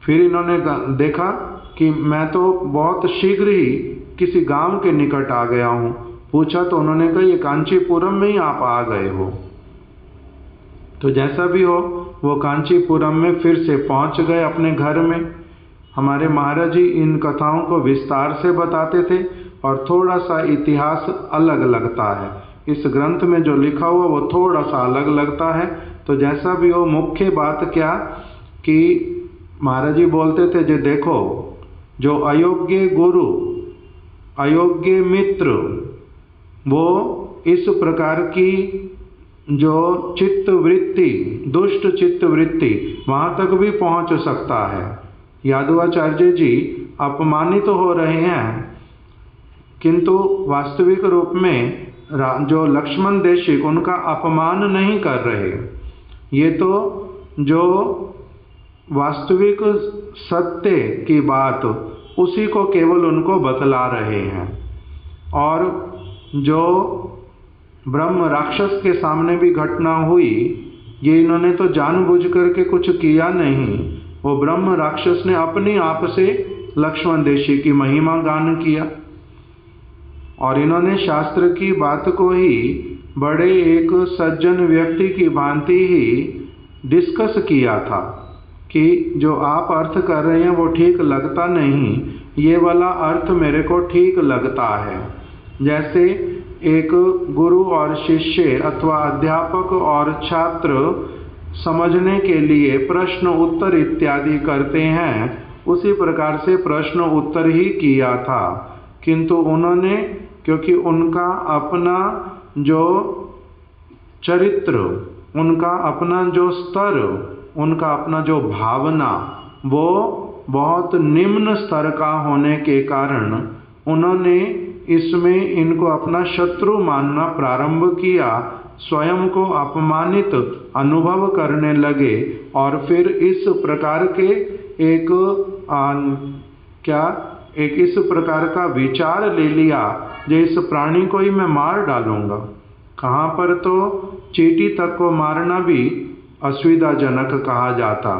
फिर इन्होंने देखा कि मैं तो बहुत शीघ्र ही किसी गांव के निकट आ गया हूँ। पूछा तो उन्होंने कहा, ये कांचीपुरम में ही आप आ गए हो। तो जैसा भी हो, वो कांचीपुरम में फिर से पहुँच गए अपने घर में। हमारे महाराज जी इन कथाओं को विस्तार से बताते थे और थोड़ा सा इतिहास अलग लगता है। इस ग्रंथ में जो लिखा हुआ वो थोड़ा सा अलग लगता है। तो जैसा भी हो, मुख्य बात क्या कि महाराज जी बोलते थे जो देखो, जो अयोग्य गुरु, अयोग्य मित्र, वो इस प्रकार की जो चित्त वृत्ति, दुष्ट चित्त वृत्ति, वहाँ तक भी पहुँच सकता है। यादवाचार्य जी अपमानित हो रहे हैं, किंतु वास्तविक रूप में जो लक्ष्मण देशिक उनका अपमान नहीं कर रहे। ये तो जो वास्तविक सत्य की बात उसी को केवल उनको बतला रहे हैं। और जो ब्रह्म राक्षस के सामने भी घटना हुई, ये इन्होंने तो जानबूझ करके कुछ किया नहीं। वो ब्रह्म राक्षस ने अपने आप से लक्ष्मण देशी की महिमा गान किया और इन्होंने शास्त्र की बात को ही बड़े एक सज्जन व्यक्ति की भांति ही डिस्कस किया था कि जो आप अर्थ कर रहे हैं वो ठीक लगता नहीं, ये वाला अर्थ मेरे को ठीक लगता है। जैसे एक गुरु और शिष्य अथवा अध्यापक और छात्र समझने के लिए प्रश्न उत्तर इत्यादि करते हैं, उसी प्रकार से प्रश्न उत्तर ही किया था। किंतु उन्होंने, क्योंकि उनका अपना जो चरित्र, उनका अपना जो स्तर, उनका अपना जो भावना वो बहुत निम्न स्तर का होने के कारण उन्होंने इसमें इनको अपना शत्रु मानना प्रारंभ किया, स्वयं को अपमानित अनुभव करने लगे और फिर इस प्रकार के एक इस प्रकार का विचार ले लिया जो इस प्राणी को ही मैं मार डालूंगा। कहाँ पर तो चींटी तक को मारना भी असुविधाजनक कहा जाता,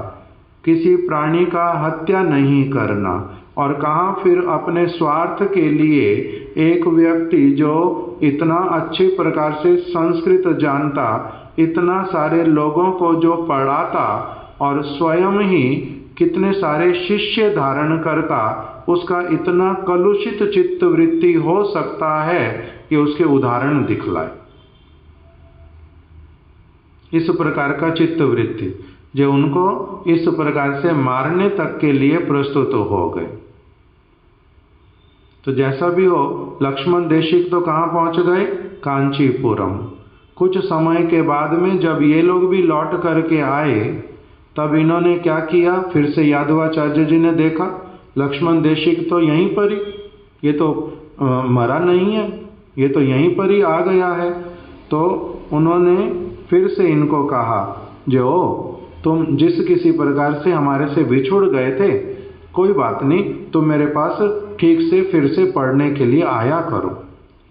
किसी प्राणी का हत्या नहीं करना। और कहाँ फिर अपने स्वार्थ के लिए एक व्यक्ति जो इतना अच्छे प्रकार से संस्कृत जानता, इतना सारे लोगों को जो पढ़ाता और स्वयं ही कितने सारे शिष्य धारण करता, उसका इतना कलुषित चित्त वृत्ति हो सकता है कि उसके उदाहरण दिखलाए। इस प्रकार का चित्त वृत्ति जो उनको इस प्रकार से मारने तक के लिए प्रस्तुत हो गए। तो जैसा भी हो, लक्ष्मण देशिक तो कहाँ पहुँच गए? कांचीपुरम। कुछ समय के बाद में जब ये लोग भी लौट करके आए, तब इन्होंने क्या किया, फिर से यादवाचार्य जी ने देखा लक्ष्मण देशिक तो यहीं पर ही, ये तो मरा नहीं है, ये तो यहीं पर ही आ गया है। तो उन्होंने फिर से इनको कहा, जो तुम जिस किसी प्रकार से हमारे से बिछुड़ गए थे, कोई बात नहीं, तुम मेरे पास ठीक से फिर से पढ़ने के लिए आया करो।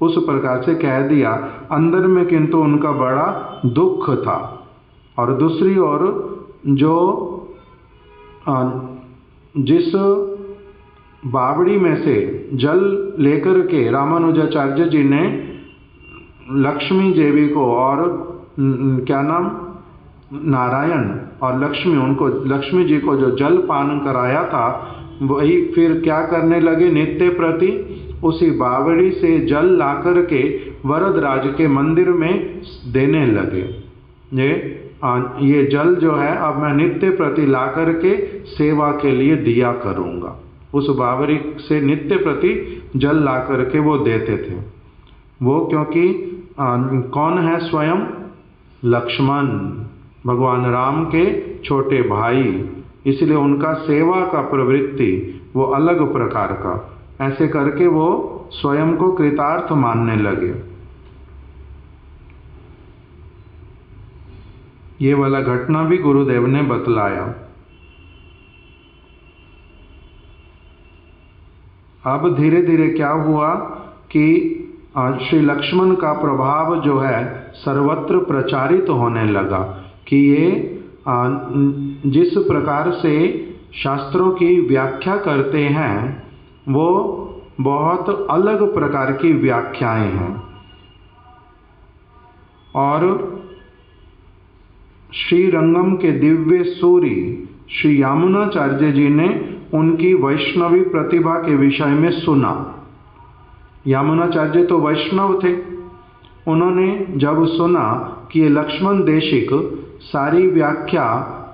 उस प्रकार से कह दिया। अंदर में किंतु उनका बड़ा दुख था। और दूसरी ओर जो जिस बावड़ी में से जल लेकर के रामानुजाचार्य जी ने लक्ष्मी देवी को और क्या नाम, नारायण और लक्ष्मी, उनको लक्ष्मी जी को जो जल पान कराया था, वही फिर क्या करने लगे, नित्य प्रति उसी बावड़ी से जल ला करके वरदराज के मंदिर में देने लगे। ये जल जो है अब मैं नित्य प्रति ला करके सेवा के लिए दिया करूँगा। उस बावड़ी से नित्य प्रति जल ला करके वो देते थे। वो क्योंकि कौन है, स्वयं लक्ष्मण, भगवान राम के छोटे भाई, इसलिए उनका सेवा का प्रवृत्ति वो अलग प्रकार का, ऐसे करके वो स्वयं को कृतार्थ मानने लगे। ये वाला घटना भी गुरुदेव ने बतलाया। अब धीरे धीरे क्या हुआ कि श्री लक्ष्मण का प्रभाव जो है सर्वत्र प्रचारित होने लगा कि ये जिस प्रकार से शास्त्रों की व्याख्या करते हैं वो बहुत अलग प्रकार की व्याख्याएं हैं। और श्री रंगम के दिव्य सूरी श्री यामुनाचार्य जी ने उनकी वैष्णवी प्रतिभा के विषय में सुना। यामुनाचार्य तो वैष्णव थे। उन्होंने जब सुना कि ये लक्ष्मण देशिक सारी व्याख्या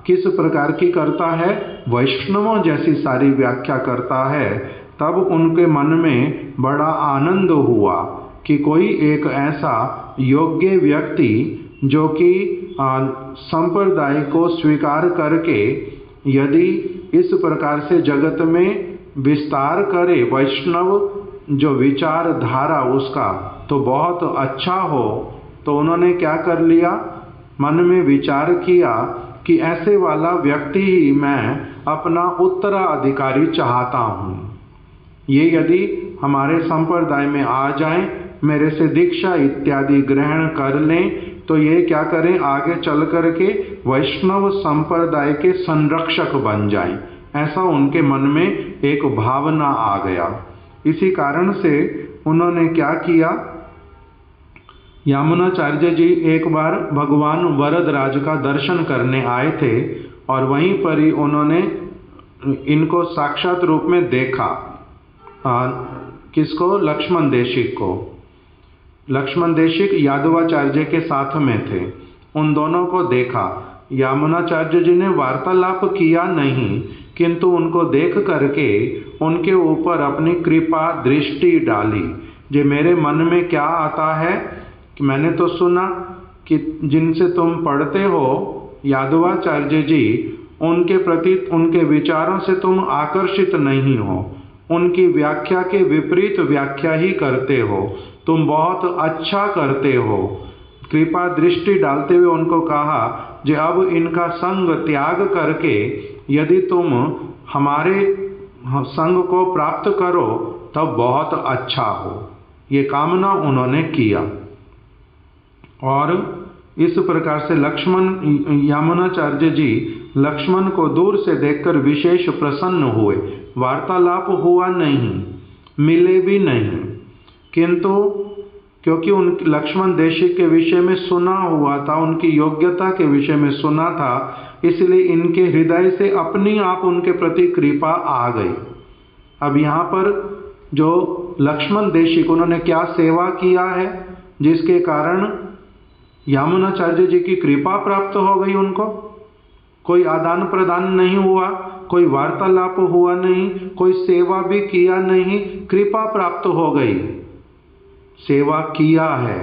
किस प्रकार की करता है, वैष्णवों जैसी सारी व्याख्या करता है, तब उनके मन में बड़ा आनंद हुआ कि कोई एक ऐसा योग्य व्यक्ति जो कि संप्रदाय को स्वीकार करके यदि इस प्रकार से जगत में विस्तार करे वैष्णव जो विचारधारा उसका, तो बहुत अच्छा हो। तो उन्होंने क्या कर लिया, मन में विचार किया कि ऐसे वाला व्यक्ति ही मैं अपना उत्तराधिकारी चाहता हूँ। ये यदि हमारे संप्रदाय में आ जाएं, मेरे से दीक्षा इत्यादि ग्रहण कर लें, तो ये क्या करें, आगे चल कर के वैष्णव संप्रदाय के संरक्षक बन जाएं। ऐसा उनके मन में एक भावना आ गया। इसी कारण से उन्होंने क्या किया, यामुनाचार्य जी एक बार भगवान वरदराज का दर्शन करने आए थे और वहीं पर ही उन्होंने इनको साक्षात रूप में देखा। किसको? लक्ष्मण देशिक को। लक्ष्मण देशिक यादवाचार्य के साथ में थे। उन दोनों को देखा। यामुनाचार्य जी ने वार्तालाप किया नहीं, किंतु उनको देख करके उनके ऊपर अपनी कृपा दृष्टि डाली। जो मेरे मन में क्या आता है कि मैंने तो सुना कि जिनसे तुम पढ़ते हो यादवाचार्य जी, उनके प्रति उनके विचारों से तुम आकर्षित नहीं हो, उनकी व्याख्या के विपरीत व्याख्या ही करते हो, तुम बहुत अच्छा करते हो। कृपा दृष्टि डालते हुए उनको कहा कि अब इनका संग त्याग करके यदि तुम हमारे संग को प्राप्त करो तब बहुत अच्छा हो। ये कामना उन्होंने किया और इस प्रकार से यामुनाचार्य जी लक्ष्मण को दूर से देखकर विशेष प्रसन्न हुए। वार्तालाप हुआ नहीं, मिले भी नहीं, किंतु क्योंकि उन लक्ष्मण देशिक के विषय में सुना हुआ था, उनकी योग्यता के विषय में सुना था, इसलिए इनके हृदय से अपनी आप उनके प्रति कृपा आ गई। अब यहाँ पर जो लक्ष्मण देशिक उन्होंने क्या सेवा किया है जिसके कारण यामुनाचार्य जी की कृपा प्राप्त हो गई उनको? कोई आदान प्रदान नहीं हुआ, कोई वार्तालाप हुआ नहीं, कोई सेवा भी किया नहीं, कृपा प्राप्त हो गई। सेवा किया है।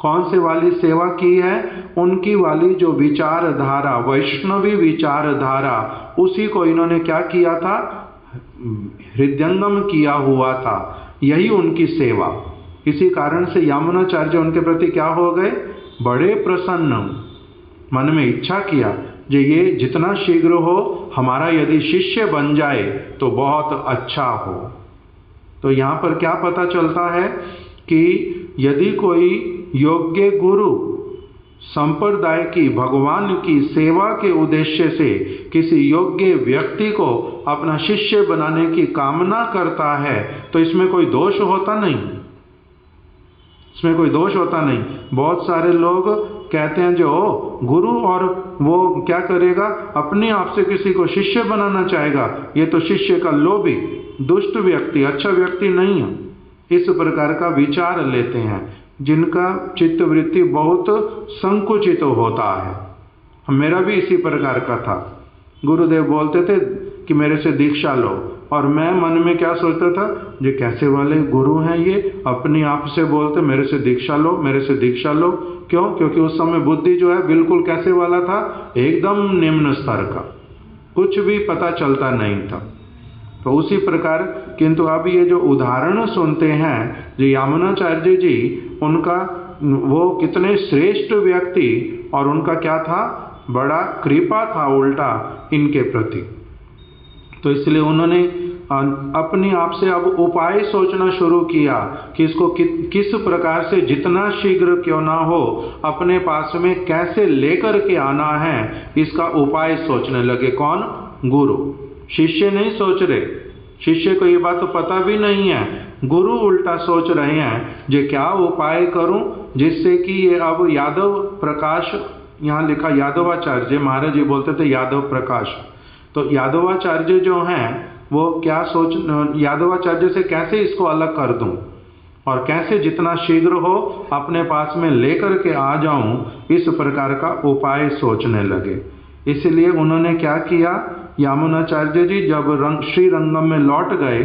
कौन से वाली सेवा की है? उनकी वाली जो विचारधारा, वैष्णवी विचारधारा, उसी को इन्होंने क्या किया था? हृदयंगम किया हुआ था। यही उनकी सेवा। इसी कारण से यामुनाचार्य उनके प्रति क्या हो गए? बड़े प्रसन्न। मन में इच्छा किया जो ये जितना शीघ्र हो हमारा यदि शिष्य बन जाए तो बहुत अच्छा हो। तो यहाँ पर क्या पता चलता है कि यदि कोई योग्य गुरु संप्रदाय की, भगवान की सेवा के उद्देश्य से किसी योग्य व्यक्ति को अपना शिष्य बनाने की कामना करता है तो इसमें कोई दोष होता नहीं। इसमें कोई दोष होता नहीं। बहुत सारे लोग कहते हैं जो गुरु और वो क्या करेगा, अपने आप से किसी को शिष्य बनाना चाहेगा, ये तो शिष्य का लोभी दुष्ट व्यक्ति, अच्छा व्यक्ति नहीं है। इस प्रकार का विचार लेते हैं जिनका चित्त वृत्ति बहुत संकुचित होता है। मेरा भी इसी प्रकार का था। गुरुदेव बोलते थे कि मेरे से दीक्षा लो, और मैं मन में क्या सोचता था, ये कैसे वाले गुरु हैं, ये अपने आप से बोलते मेरे से दीक्षा लो, मेरे से दीक्षा लो। क्यों? क्योंकि उस समय बुद्धि जो है बिल्कुल कैसे वाला था, एकदम निम्न स्तर का, कुछ भी पता चलता नहीं था। तो उसी प्रकार, किंतु अब ये जो उदाहरण सुनते हैं जो यामुनाचार्य जी, उनका वो कितने श्रेष्ठ व्यक्ति, और उनका क्या था, बड़ा कृपा था उल्टा इनके प्रति। तो इसलिए उन्होंने अपने आप से अब उपाय सोचना शुरू किया कि इसको किस प्रकार से जितना शीघ्र क्यों ना हो अपने पास में कैसे लेकर के आना है, इसका उपाय सोचने लगे। कौन? गुरु। शिष्य नहीं सोच रहे, शिष्य को ये बात तो पता भी नहीं है। गुरु उल्टा सोच रहे हैं जो क्या उपाय करूं जिससे कि ये अब यादव प्रकाश, यहाँ लिखा यादवाचार्य महाराज जी बोलते थे यादव प्रकाश, तो यादवाचार्य जो हैं वो क्या यादवाचार्य से कैसे इसको अलग कर दूं और कैसे जितना शीघ्र हो अपने पास में लेकर के आ जाऊं, इस प्रकार का उपाय सोचने लगे। इसलिए उन्होंने क्या किया, यामुनाचार्य जी जब श्रीरंगम में लौट गए,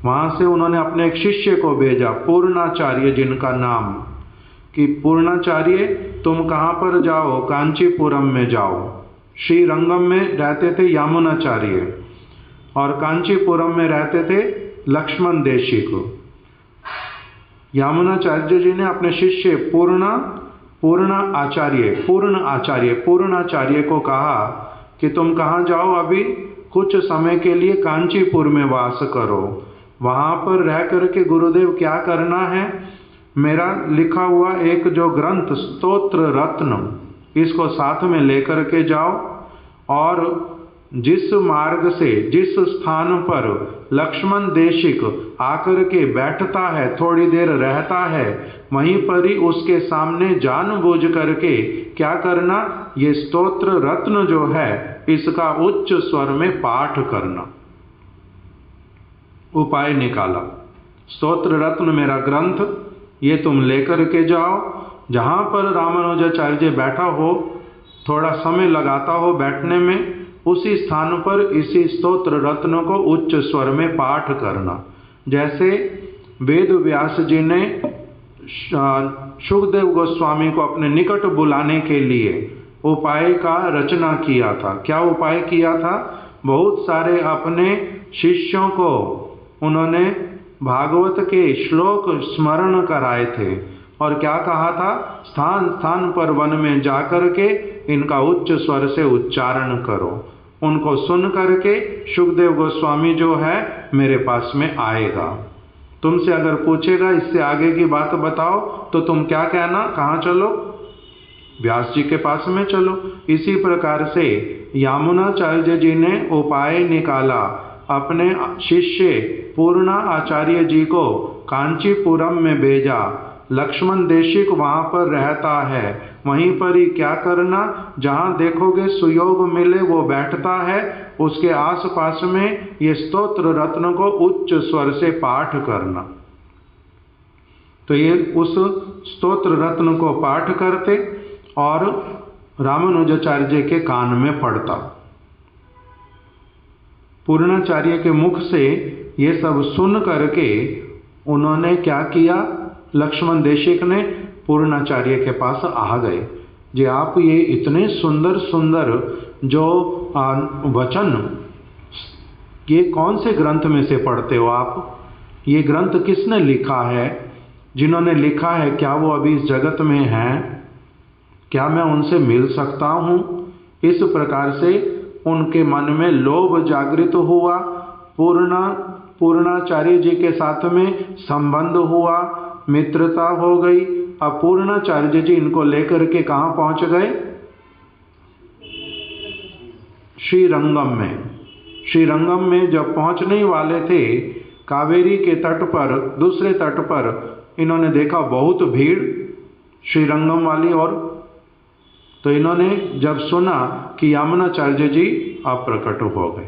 वहां से उन्होंने अपने एक शिष्य को भेजा, पूर्णाचार्य जिनका नाम, कि पूर्णाचार्य तुम कहाँ पर जाओ, कांचीपुरम में जाओ। श्रीरंगम में रहते थे यामुनाचार्य और कांचीपुरम में रहते थे लक्ष्मण देशिक। यामुनाचार्य जी ने अपने शिष्य पूर्णाचार्य को कहा कि तुम कहाँ जाओ, अभी कुछ समय के लिए कांचीपुर में वास करो, वहां पर रह करके गुरुदेव क्या करना है, मेरा लिखा हुआ एक जो ग्रंथ स्तोत्र रत्न, इसको साथ में लेकर के जाओ और जिस मार्ग से जिस स्थान पर लक्ष्मण देशिक आकर के बैठता है, थोड़ी देर रहता है, वहीं पर ही उसके सामने जानबूझ करके क्या करना, ये स्तोत्र रत्न जो है इसका उच्च स्वर में पाठ करना। उपाय निकाला, स्तोत्र रत्न मेरा ग्रंथ, ये तुम लेकर के जाओ, जहां पर रामानुजाचार्य बैठा हो, थोड़ा समय लगाता हो बैठने में, उसी स्थान पर इसी स्तोत्र रत्न को उच्च स्वर में पाठ करना। जैसे वेद व्यास जी ने शुकदेव गोस्वामी को अपने निकट बुलाने के लिए उपाय का रचना किया था। क्या उपाय किया था, बहुत सारे अपने शिष्यों को उन्होंने भागवत के श्लोक स्मरण कराए थे और क्या कहा था, स्थान स्थान पर वन में जाकर के इनका उच्च स्वर से उच्चारण करो। उनको सुन करके शुकदेव गोस्वामी जो है मेरे पास में आएगा, तुमसे अगर पूछेगा इससे आगे की बात बताओ तो तुम क्या कहना, कहाँ चलो, व्यास जी के पास में चलो। इसी प्रकार से यामुनाचार्य जी ने उपाय निकाला, अपने शिष्य पूर्णा आचार्य जी को कांचीपुरम में भेजा, लक्ष्मण देशिक वहां पर रहता है, वहीं पर ही क्या करना, जहां देखोगे सुयोग मिले वो बैठता है, उसके आसपास में ये स्तोत्र रत्न को उच्च स्वर से पाठ करना। तो ये उस स्तोत्र रत्न को पाठ करते और रामानुजाचार्य के कान में पड़ता। पूर्णाचार्य के मुख से ये सब सुन करके उन्होंने क्या किया, लक्ष्मण देशिक ने पूर्णाचार्य के पास आ गए, जी आप ये इतने सुंदर सुंदर जो वचन ये कौन से ग्रंथ में से पढ़ते हो आप, ये ग्रंथ किसने लिखा है, जिन्होंने लिखा है क्या वो अभी इस जगत में हैं, क्या मैं उनसे मिल सकता हूँ। इस प्रकार से उनके मन में लोभ जागृत हुआ, पूर्णाचार्य जी के साथ में संबंध हुआ, मित्रता हो गई। अब पूर्णाचार्य जी इनको लेकर के कहाँ पहुँच गए, श्रीरंगम में। श्रीरंगम में जब पहुँचने ही वाले थे, कावेरी के तट पर, दूसरे तट पर इन्होंने देखा बहुत भीड़ श्रीरंगम वाली ओर, तो इन्होंने जब सुना कि यामुनाचार्य जी अब प्रकट हो गए,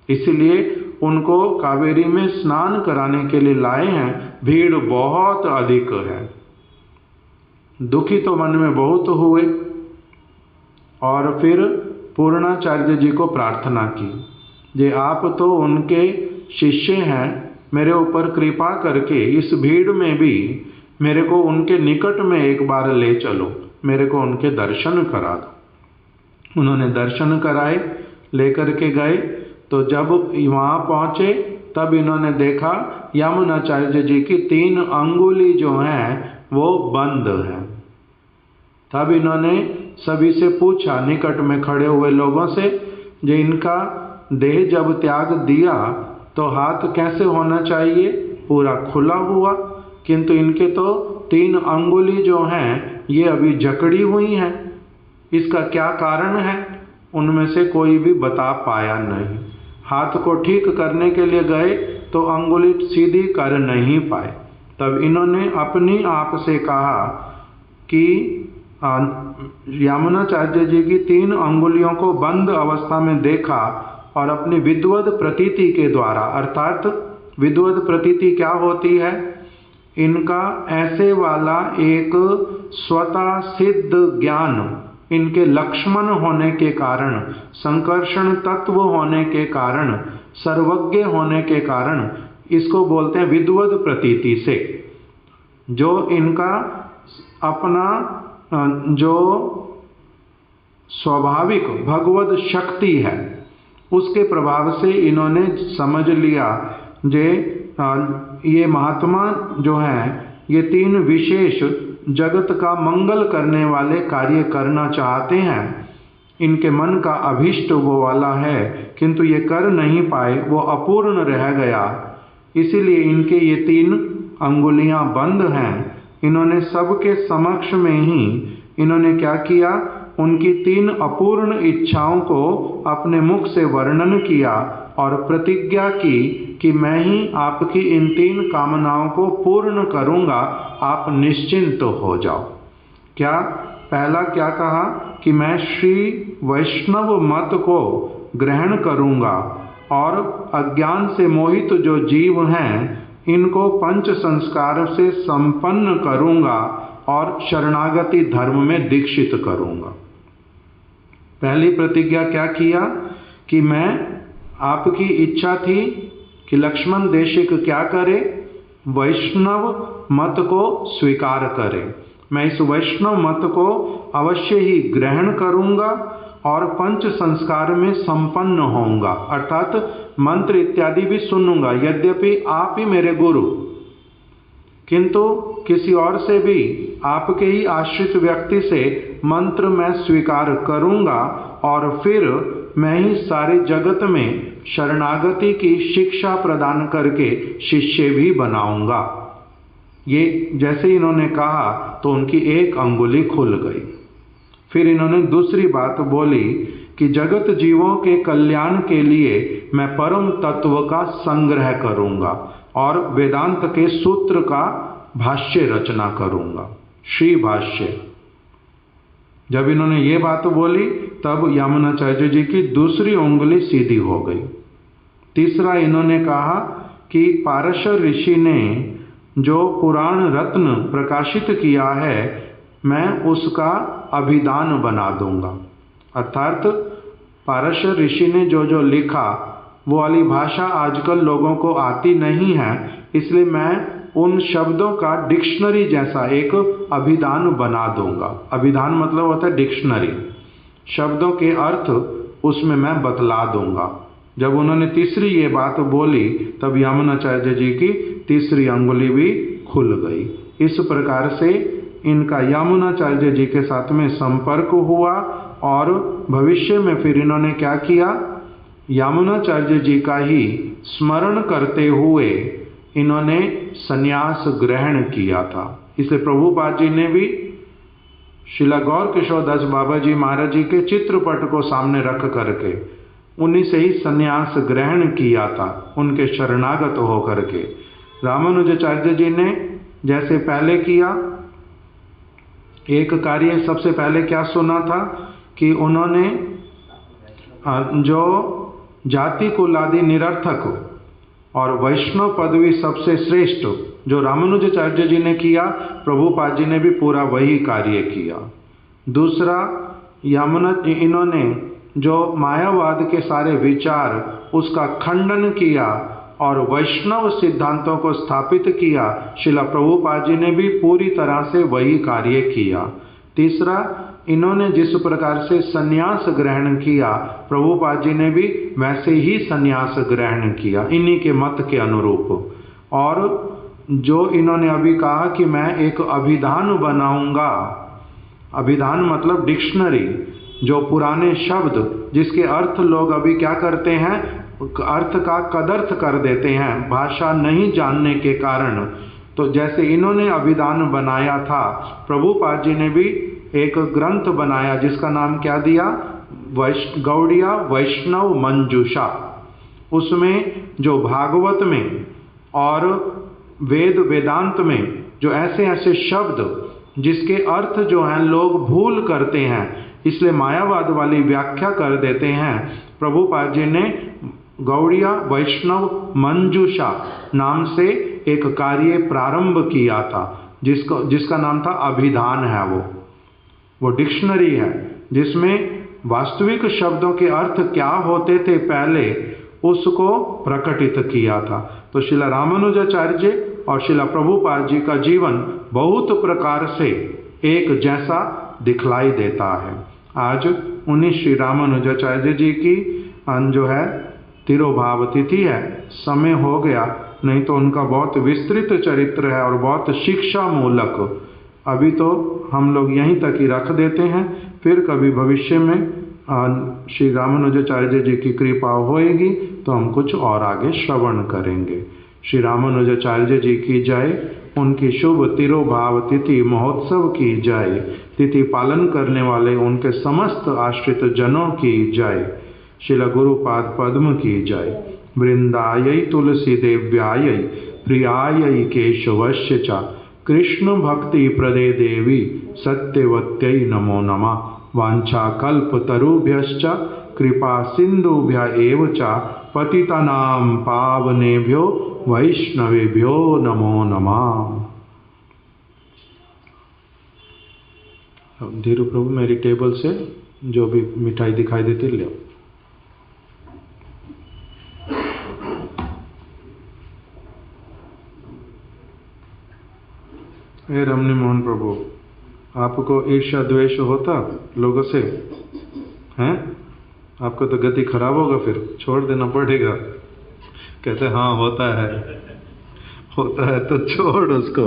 इसलिए उनको कावेरी में स्नान कराने के लिए लाए हैं। भीड़ बहुत अधिक है, दुखी तो मन में बहुत हुए और फिर पूर्णाचार्य जी को प्रार्थना की, जे आप तो उनके शिष्य हैं, मेरे ऊपर कृपा करके इस भीड़ में भी मेरे को उनके निकट में एक बार ले चलो, मेरे को उनके दर्शन करा दो। उन्होंने दर्शन कराए, लेकर के गए, तो जब वहाँ पहुँचे तब इन्होंने देखा यामुनाचार्य जी की 3 अंगुली जो हैं वो बंद हैं। तब इन्होंने सभी से पूछा, निकट में खड़े हुए लोगों से, जो इनका देह जब त्याग दिया तो हाथ कैसे होना चाहिए, पूरा खुला हुआ, किंतु इनके तो 3 अंगुली जो हैं ये अभी जकड़ी हुई हैं, इसका क्या कारण है। उनमें से कोई भी बता पाया नहीं। हाथ को ठीक करने के लिए गए तो अंगुली सीधी कर नहीं पाए। तब इन्होंने अपनी आप से कहा कि यामुनाचार्य जी की 3 अंगुलियों को बंद अवस्था में देखा और अपनी विद्वद प्रतीति के द्वारा, अर्थात विद्वद प्रतीति क्या होती है? इनका ऐसे वाला एक स्वतः सिद्ध ज्ञान, इनके लक्ष्मण होने के कारण, संकर्षण तत्व होने के कारण, सर्वज्ञ होने के कारण इसको बोलते हैं विद्वद प्रतीति से। जो इनका अपना जो स्वाभाविक भगवद शक्ति है उसके प्रभाव से इन्होंने समझ लिया जे ये महात्मा जो हैं ये तीन विशेष जगत का मंगल करने वाले कार्य करना चाहते हैं। इनके मन का अभिष्ट वो वाला है किंतु ये कर नहीं पाए, वो अपूर्ण रह गया, इसीलिए इनके ये तीन अंगुलियां बंद हैं। इन्होंने सबके समक्ष में ही इन्होंने क्या किया? उनकी तीन अपूर्ण इच्छाओं को अपने मुख से वर्णन किया और प्रतिज्ञा की कि मैं ही आपकी इन तीन कामनाओं को पूर्ण करूंगा, आप निश्चिंत हो जाओ। क्या पहला क्या कहा कि मैं श्री वैष्णव मत को ग्रहण करूंगा और अज्ञान से मोहित जो जीव हैं इनको पंच संस्कार से संपन्न करूंगा और शरणागति धर्म में दीक्षित करूंगा। पहली प्रतिज्ञा क्या किया कि मैं, आपकी इच्छा थी कि लक्ष्मण देशिक क्या करे? वैष्णव मत को स्वीकार करे। मैं इस वैष्णव मत को अवश्य ही ग्रहण करूंगा और पंच संस्कार में संपन्न होऊंगा, अर्थात मंत्र इत्यादि भी सुनूंगा, यद्यपि आप ही मेरे गुरु, किंतु किसी और से भी, आपके ही आश्रित व्यक्ति से मंत्र मैं स्वीकार करूंगा और फिर मैं ही सारे जगत में शरणागति की शिक्षा प्रदान करके शिष्य भी बनाऊंगा। ये जैसे इन्होंने कहा तो उनकी एक अंगुली खुल गई। फिर इन्होंने दूसरी बात बोली कि जगत जीवों के कल्याण के लिए मैं परम तत्व का संग्रह करूंगा और वेदांत के सूत्र का भाष्य रचना करूंगा, श्री भाष्य। जब इन्होंने ये बात बोली तब यामुनाचार्य जी की दूसरी उंगली सीधी हो गई। तीसरा इन्होंने कहा कि पारशर ऋषि ने जो पुराण रत्न प्रकाशित किया है मैं उसका अभिधान बना दूंगा, अर्थात पारशर ऋषि ने जो जो लिखा वो वाली भाषा आजकल लोगों को आती नहीं है, इसलिए मैं उन शब्दों का डिक्शनरी जैसा एक अभिधान बना दूंगा। अभिधान मतलब होता है डिक्शनरी, शब्दों के अर्थ उसमें मैं बतला दूंगा। जब उन्होंने तीसरी ये बात बोली तब यामुनाचार्य जी की तीसरी अंगुली भी खुल गई। इस प्रकार से इनका यामुनाचार्य जी के साथ में संपर्क हुआ और भविष्य में फिर इन्होंने क्या किया? यामुनाचार्य जी का ही स्मरण करते हुए इन्होंने सन्यास ग्रहण किया था। इसलिए प्रभुपाद जी ने भी श्रीला गौर किशोर दास बाबा जी महाराज जी के चित्रपट को सामने रख करके उन्हीं से ही सन्यास ग्रहण किया था, उनके शरणागत होकर के। रामानुजाचार्य जी ने जैसे पहले किया, एक कार्य सबसे पहले क्या सुना था कि उन्होंने जो जाति कुलादि निरर्थक और वैष्णव पदवी सबसे श्रेष्ठ जो रामानुजाचार्य जी ने किया, प्रभुपाद जी ने भी पूरा वही कार्य किया। दूसरा, इन्होंने जो मायावाद के सारे विचार उसका खंडन किया और वैष्णव सिद्धांतों को स्थापित किया, श्रीला प्रभुपाद जी ने भी पूरी तरह से वही कार्य किया। तीसरा, इन्होंने जिस प्रकार से सन्यास ग्रहण किया, प्रभुपाद जी ने भी वैसे ही सन्यास ग्रहण किया इन्हीं के मत के अनुरूप। और जो इन्होंने अभी कहा कि मैं एक अभिधान बनाऊंगा, अभिधान मतलब डिक्शनरी, जो पुराने शब्द जिसके अर्थ लोग अभी क्या करते हैं, अर्थ का कदर्थ कर देते हैं भाषा नहीं जानने के कारण। तो जैसे इन्होंने अभिधान बनाया था, प्रभुपाद जी ने भी एक ग्रंथ बनाया जिसका नाम क्या दिया, गौड़िया वैष्णव मंजूषा। उसमें जो भागवत में और वेद वेदांत में जो ऐसे ऐसे शब्द जिसके अर्थ जो हैं लोग भूल करते हैं, इसलिए मायावाद वाली व्याख्या कर देते हैं। प्रभुपाद जी ने गौड़िया वैष्णव मंजूषा नाम से एक कार्य प्रारंभ किया था, जिसका नाम था अभिधान है। वो डिक्शनरी है जिसमें वास्तविक शब्दों के अर्थ क्या होते थे पहले उसको प्रकटित किया था। तो श्रीला रामानुजाचार्य जी और श्रीला प्रभुपाद जी का जीवन बहुत प्रकार से एक जैसा दिखलाई देता है। आज 19 श्री रामानुजाचार्य जी की जो है तिरोभाव तिथि है। समय हो गया, नहीं तो उनका बहुत विस्तृत चरित्र है और बहुत शिक्षा मूलक। अभी तो हम लोग यहीं तक ही रख देते हैं, फिर कभी भविष्य में श्री रामानुजाचार्य जी की कृपा होएगी तो हम कुछ और आगे श्रवण करेंगे। श्री रामानुजाचार्य जी की जय, उनकी शुभ तिरोभाव तिथि महोत्सव की जय, तिथि पालन करने वाले उनके समस्त आश्रित जनों की जय, श्रील गुरुपाद पद्म की जय। वृंदायै तुलसी देव्यायै प्रियायै केशवस्य च कृष्ण भक्ति प्रदे देवी सत्यवत्यै नमो नमः। वांछा कल्पतरुभ्यश्च कृपा सिंधुभ्य एव च पतितानां पावनेभ्यो वैष्णवेभ्यो नमो नमः। धीरू प्रभु मेरी टेबल से जो भी मिठाई दिखाई देती ले। हे रमणी मोहन प्रभु, आपको ईर्ष्या द्वेष होता लोगों से हैं? आपको तो गति खराब होगा, फिर छोड़ देना पड़ेगा। कहते हाँ होता है तो छोड़ उसको।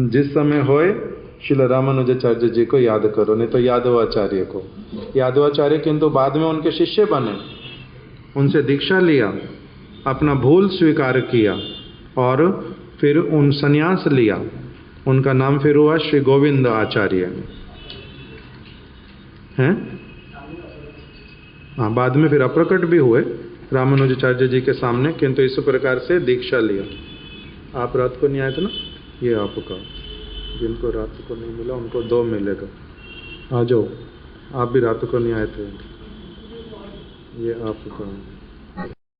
जिस समय होए श्रील रामानुजाचार्य जी को याद करो, नहीं तो यादवाचार्य को। यादवाचार्य किंतु बाद में उनके शिष्य बने, उनसे दीक्षा लिया, अपना भूल स्वीकार किया और फिर उन संन्यास लिया। उनका नाम फिर हुआ श्री गोविंद आचार्य हैं। हाँ, बाद में फिर अप्रकट भी हुए रामानुजाचार्य जी के सामने, किंतु इस प्रकार से दीक्षा लिया। आप रात को नहीं आए थे ना, ये आपका। जिनको रात को नहीं मिला उनको 2 मिलेगा। आ जाओ, आप भी रात को नहीं आए थे, ये आपका।